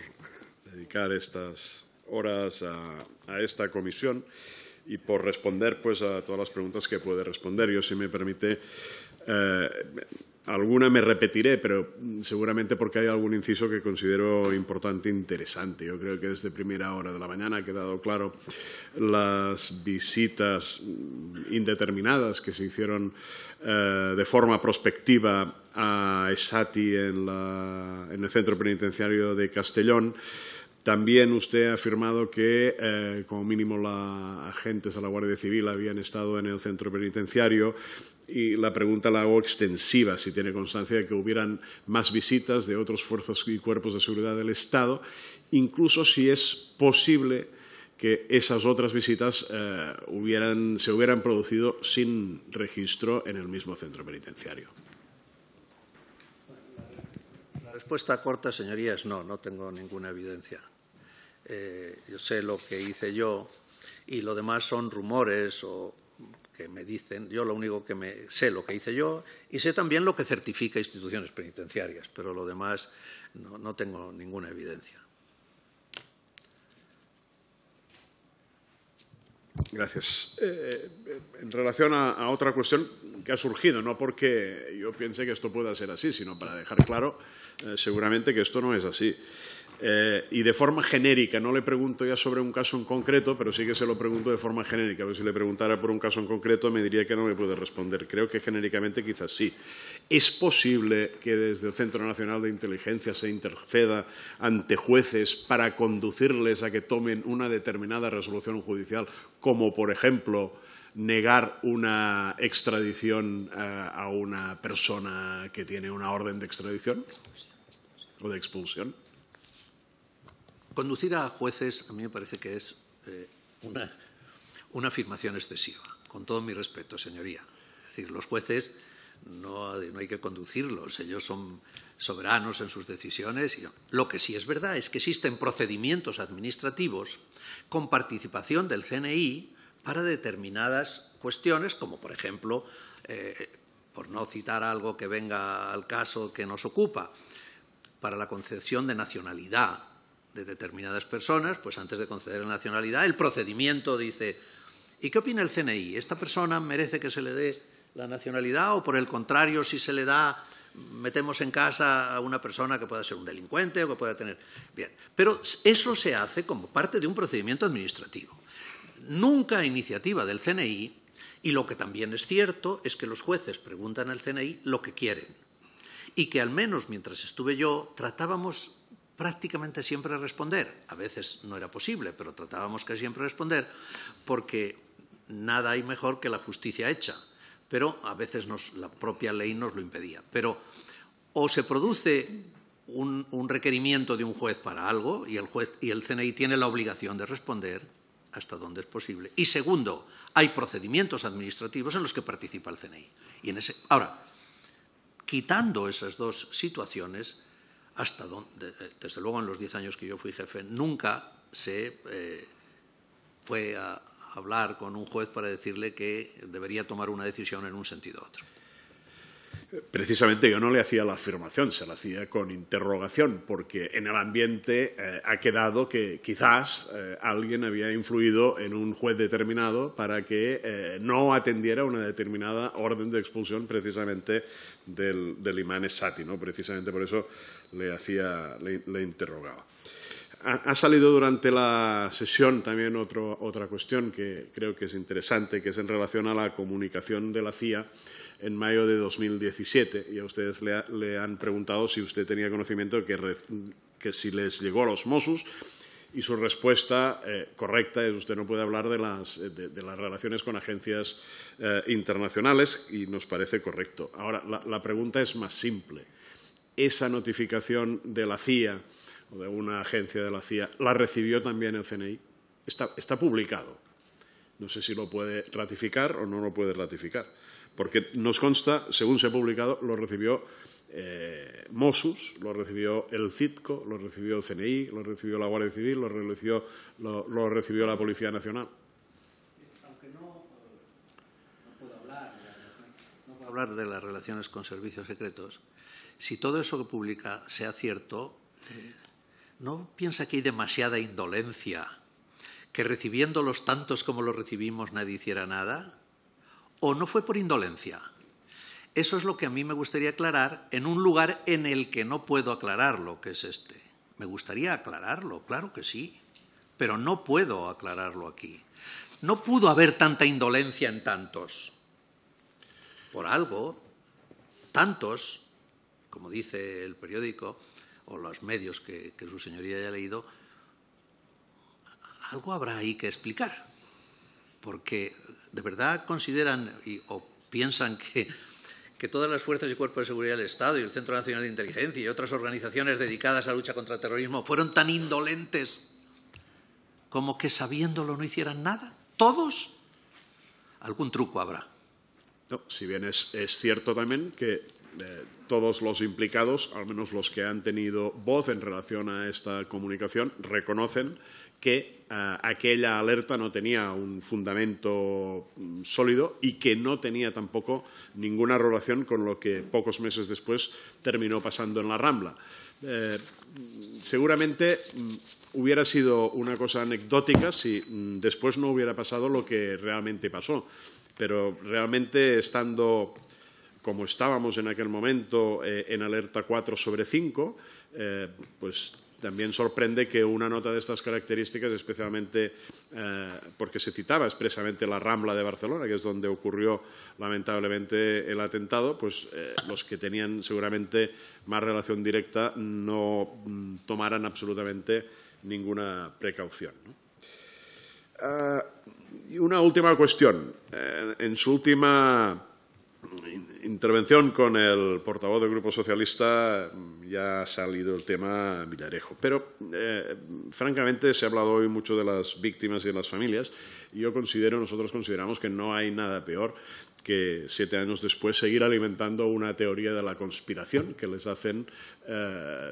dedicar estas horas a esta comisión. y por responder pues, a todas las preguntas que puede responder. Yo, si me permite, alguna me repetiré, pero seguramente porque hay algún inciso que considero importante e interesante. Yo creo que desde primera hora de la mañana ha quedado claro las visitas indeterminadas que se hicieron de forma prospectiva a Esati en el centro penitenciario de Castellón. También usted ha afirmado que, como mínimo, los agentes de la Guardia Civil habían estado en el centro penitenciario, y la pregunta la hago extensiva, si tiene constancia de que hubieran más visitas de otros fuerzas y cuerpos de seguridad del Estado, incluso si es posible que esas otras visitas se hubieran producido sin registro en el mismo centro penitenciario.
La respuesta corta, señoría, es no tengo ninguna evidencia. Yo sé lo que hice yo y lo demás son rumores o que me dicen. Yo lo único que sé lo que hice yo y sé también lo que certifica instituciones penitenciarias, pero lo demás no tengo ninguna evidencia.
Gracias. En relación a otra cuestión que ha surgido, no porque yo piense que esto pueda ser así, sino para dejar claro seguramente que esto no es así. Y de forma genérica, no le pregunto ya sobre un caso en concreto, pero sí que se lo pregunto de forma genérica. A ver, si le preguntara por un caso en concreto me diría que no me puede responder. Creo que genéricamente quizás sí. ¿Es posible que desde el Centro Nacional de Inteligencia se interceda ante jueces para conducirles a que tomen una determinada resolución judicial, como por ejemplo negar una extradición a una persona que tiene una orden de extradición o de expulsión?
Conducir a jueces a mí me parece que es una afirmación excesiva, con todo mi respeto, señoría. Es decir, los jueces no hay que conducirlos, ellos son soberanos en sus decisiones. Lo que sí es verdad es que existen procedimientos administrativos con participación del CNI para determinadas cuestiones, como por ejemplo, por no citar algo que venga al caso que nos ocupa, para la concesión de nacionalidad de determinadas personas, pues antes de conceder la nacionalidad, el procedimiento dice, ¿y qué opina el CNI? ¿Esta persona merece que se le dé la nacionalidad o, por el contrario, si se le da, metemos en casa a una persona que pueda ser un delincuente o que pueda tener... Bien, pero eso se hace como parte de un procedimiento administrativo. Nunca a iniciativa del CNI, y lo que también es cierto es que los jueces preguntan al CNI lo que quieren y que al menos mientras estuve yo tratábamos prácticamente siempre responder. A veces no era posible, pero tratábamos casi siempre responder porque nada hay mejor que la justicia hecha, pero a veces la propia ley nos lo impedía. Pero o se produce un requerimiento de un juez para algo y el CNI tiene la obligación de responder hasta donde es posible. Y segundo, hay procedimientos administrativos en los que participa el CNI. Ahora, quitando esas dos situaciones, hasta donde, desde luego en los 10 años que yo fui jefe, nunca se fue a hablar con un juez para decirle que debería tomar una decisión en un sentido u otro.
Precisamente yo no le hacía la afirmación, se la hacía con interrogación, porque en el ambiente ha quedado que quizás alguien había influido en un juez determinado para que no atendiera una determinada orden de expulsión precisamente del imán Esati, ¿no? Precisamente por eso le interrogaba. Ha salido durante la sesión también otra cuestión que creo que es interesante, que es en relación a la comunicación de la CIA en mayo de 2017, y a ustedes le han preguntado si usted tenía conocimiento de que si les llegó a los Mossos, y su respuesta correcta es usted no puede hablar de las relaciones con agencias internacionales, y nos parece correcto. Ahora, la pregunta es más simple. ¿Esa notificación de la CIA o de una agencia de la CIA la recibió también el CNI? Está publicado. No sé si lo puede ratificar o no lo puede ratificar. Porque nos consta, según se ha publicado, lo recibió Mossos, lo recibió el CITCO, lo recibió el CNI, lo recibió la Guardia Civil, lo recibió la Policía Nacional.
Aunque no puedo hablar de las relaciones con servicios secretos, si todo eso que publica sea cierto, ¿no piensa que hay demasiada indolencia que recibiéndolos tantos como los recibimos nadie hiciera nada? ¿O no fue por indolencia? Eso es lo que a mí me gustaría aclarar en un lugar en el que no puedo aclararlo, que es este. Me gustaría aclararlo, claro que sí, pero no puedo aclararlo aquí. No pudo haber tanta indolencia en tantos. Por algo, tantos, como dice el periódico o los medios que su señoría haya leído, algo habrá ahí que explicar. Porque de verdad consideran o piensan que todas las fuerzas y cuerpos de seguridad del Estado y el Centro Nacional de Inteligencia y otras organizaciones dedicadas a la lucha contra el terrorismo fueron tan indolentes como que sabiéndolo no hicieran nada. ¿Todos? Algún truco habrá.
No, si bien es cierto también que todos los implicados, al menos los que han tenido voz en relación a esta comunicación, reconocen que aquella alerta no tenía un fundamento sólido y que no tenía tampoco ninguna relación con lo que pocos meses después terminó pasando en la Rambla. Seguramente hubiera sido una cosa anecdótica si después no hubiera pasado lo que realmente pasó, pero realmente estando como estábamos en aquel momento en alerta 4/5, pues también sorprende que una nota de estas características, especialmente porque se citaba expresamente la Rambla de Barcelona, que es donde ocurrió lamentablemente el atentado, pues los que tenían seguramente más relación directa no tomaran absolutamente ninguna precaución, ¿no? Y una última cuestión. En su última intervención con el portavoz del Grupo Socialista ya ha salido el tema Villarejo, pero francamente se ha hablado hoy mucho de las víctimas y de las familias y nosotros consideramos que no hay nada peor que 7 años después seguir alimentando una teoría de la conspiración que les hacen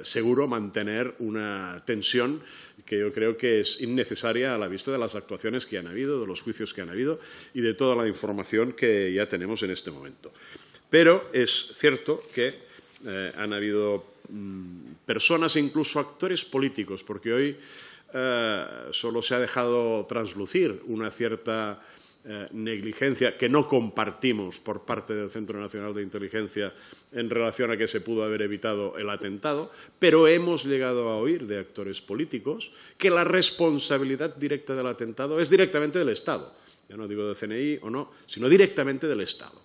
seguro mantener una tensión que yo creo que es innecesaria a la vista de las actuaciones que han habido, de los juicios que han habido y de toda la información que ya tenemos en este momento. Pero es cierto que han habido personas e incluso actores políticos, porque hoy solo se ha dejado traslucir una cierta negligencia que no compartimos por parte del Centro Nacional de Inteligencia en relación a que se pudo haber evitado el atentado, pero hemos llegado a oír de actores políticos que la responsabilidad directa del atentado es directamente del Estado. Ya no digo del CNI o no, sino directamente del Estado.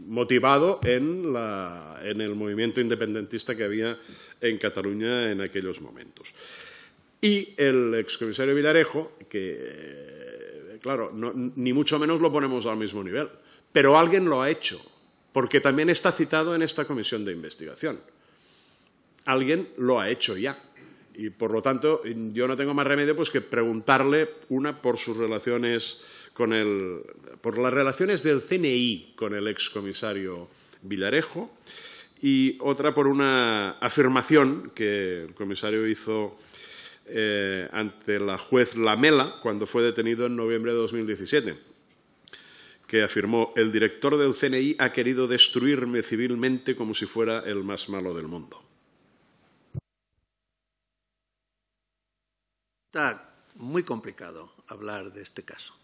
Motivado en el movimiento independentista que había en Cataluña en aquellos momentos. Y el excomisario Villarejo, que, claro, ni mucho menos lo ponemos al mismo nivel, pero alguien lo ha hecho, porque también está citado en esta comisión de investigación. Alguien lo ha hecho ya. Y, por lo tanto, yo no tengo más remedio pues que preguntarle, una, por sus relaciones por las relaciones del CNI con el excomisario Villarejo, y otra por una afirmación que el comisario hizo ante la juez Lamela cuando fue detenido en noviembre de 2017, que afirmó: el director del CNI ha querido destruirme civilmente como si fuera el más malo del mundo.
Está muy complicado hablar de este caso.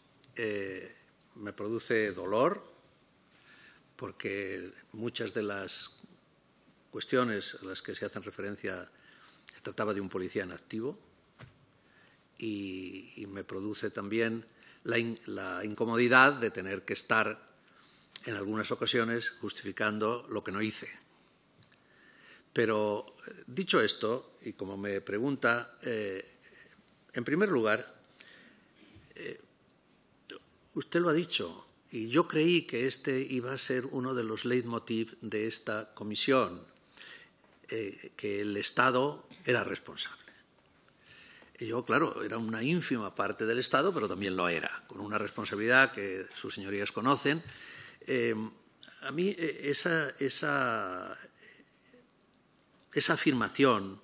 Me produce dolor porque muchas de las cuestiones a las que se hacen referencia se trataba de un policía en activo y me produce también la incomodidad de tener que estar en algunas ocasiones justificando lo que no hice. Pero dicho esto, y como me pregunta, en primer lugar, usted lo ha dicho, y yo creí que este iba a ser uno de los leitmotiv de esta comisión, que el Estado era responsable. Y yo, claro, era una ínfima parte del Estado, pero también lo era, con una responsabilidad que sus señorías conocen. A mí esa afirmación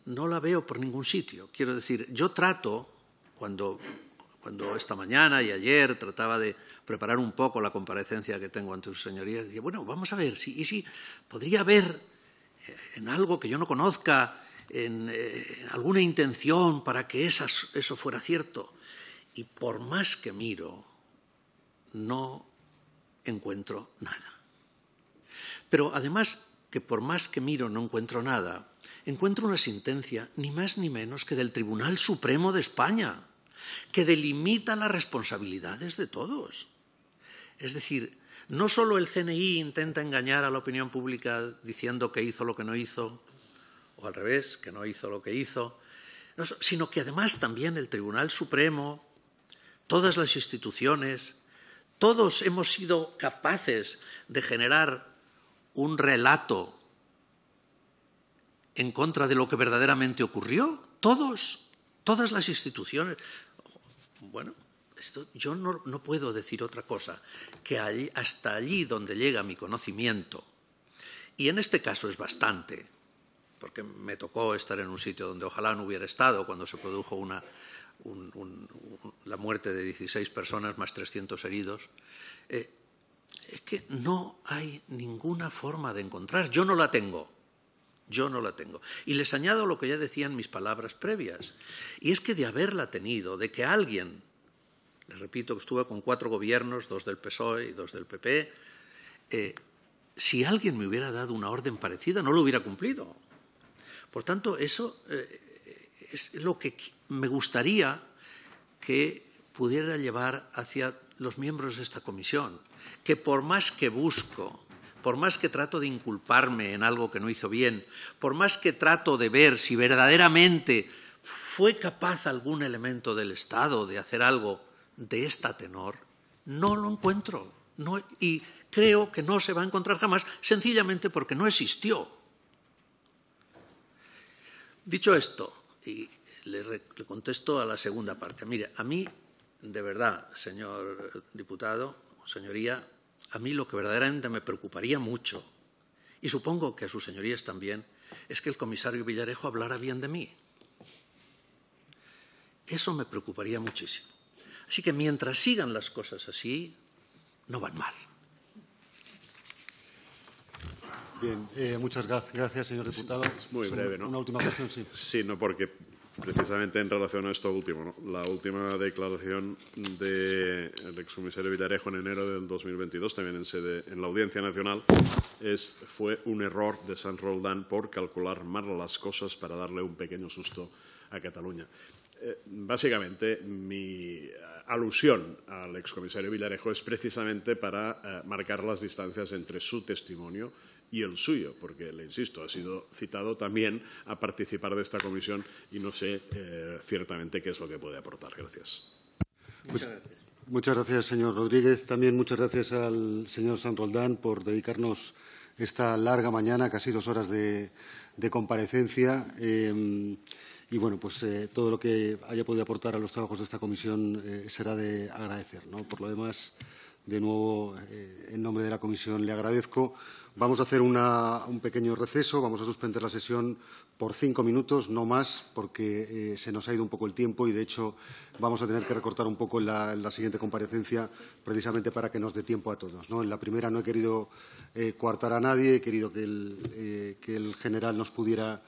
no la veo por ningún sitio. Quiero decir, yo trato, cuando esta mañana y ayer trataba de preparar un poco la comparecencia que tengo ante sus señorías, dije, bueno, vamos a ver, si podría haber en algo que yo no conozca, en alguna intención para que eso fuera cierto. Y por más que miro, no encuentro nada. Pero además que por más que miro no encuentro nada, encuentro una sentencia ni más ni menos que del Tribunal Supremo de España, que delimita las responsabilidades de todos. Es decir, no solo el CNI intenta engañar a la opinión pública diciendo que hizo lo que no hizo, o al revés, que no hizo lo que hizo, sino que además también el Tribunal Supremo, todas las instituciones, todos hemos sido capaces de generar un relato en contra de lo que verdaderamente ocurrió. Todas las instituciones. Bueno, yo no puedo decir otra cosa que hasta allí donde llega mi conocimiento, y en este caso es bastante, porque me tocó estar en un sitio donde ojalá no hubiera estado cuando se produjo la muerte de 16 personas más 300 heridos, es que no hay ninguna forma de encontrar. Yo no la tengo. Y les añado lo que ya decía en mis palabras previas, y es que de haberla tenido, de que alguien, les repito que estuve con 4 gobiernos, 2 del PSOE y 2 del PP, si alguien me hubiera dado una orden parecida no lo hubiera cumplido. Por tanto, eso es lo que me gustaría que pudiera llevar hacia los miembros de esta comisión, que por más que busco, por más que trato de inculparme en algo que no hizo bien, por más que trato de ver si verdaderamente fue capaz algún elemento del Estado de hacer algo de esta tenor, no lo encuentro. Y creo que no se va a encontrar jamás, sencillamente porque no existió. Dicho esto, y le contesto a la segunda parte. Mire, a mí, de verdad, señor diputado, señoría, a mí lo que verdaderamente me preocuparía mucho, y supongo que a sus señorías también, es que el comisario Villarejo hablara bien de mí. Eso me preocuparía muchísimo. Así que mientras sigan las cosas así, no van mal.
Bien, muchas gracias, señor diputado.
Es muy breve, ¿no?
Una última cuestión, sí.
Sí, no, porque precisamente en relación a esto último, ¿no? La última declaración del excomisario Villarejo en enero del 2022, también en la Audiencia Nacional, fue un error de Sanz Roldán por calcular mal las cosas para darle un pequeño susto a Cataluña. Básicamente, mi alusión al excomisario Villarejo es precisamente para marcar las distancias entre su testimonio y el suyo, porque, le insisto, ha sido citado también a participar de esta comisión y no sé ciertamente qué es lo que puede aportar. Gracias.
Muchas gracias.
Muchas gracias, señor Rodríguez. También muchas gracias al señor Sanz Roldán por dedicarnos esta larga mañana, casi 2 horas de comparecencia. Y, bueno, pues todo lo que haya podido aportar a los trabajos de esta comisión será de agradecer, ¿no? Por lo demás, de nuevo, en nombre de la comisión, le agradezco. Vamos a hacer un pequeño receso. Vamos a suspender la sesión por 5 minutos, no más, porque se nos ha ido un poco el tiempo y, de hecho, vamos a tener que recortar un poco en la siguiente comparecencia, precisamente para que nos dé tiempo a todos, ¿no? En la primera no he querido coartar a nadie, he querido que el general nos pudiera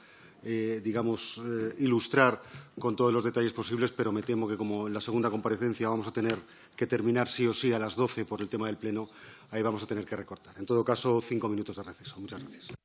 ilustrar con todos los detalles posibles, pero me temo que, como en la segunda comparecencia vamos a tener que terminar sí o sí a las 12 por el tema del Pleno, ahí vamos a tener que recortar. En todo caso, 5 minutos de receso. Muchas gracias.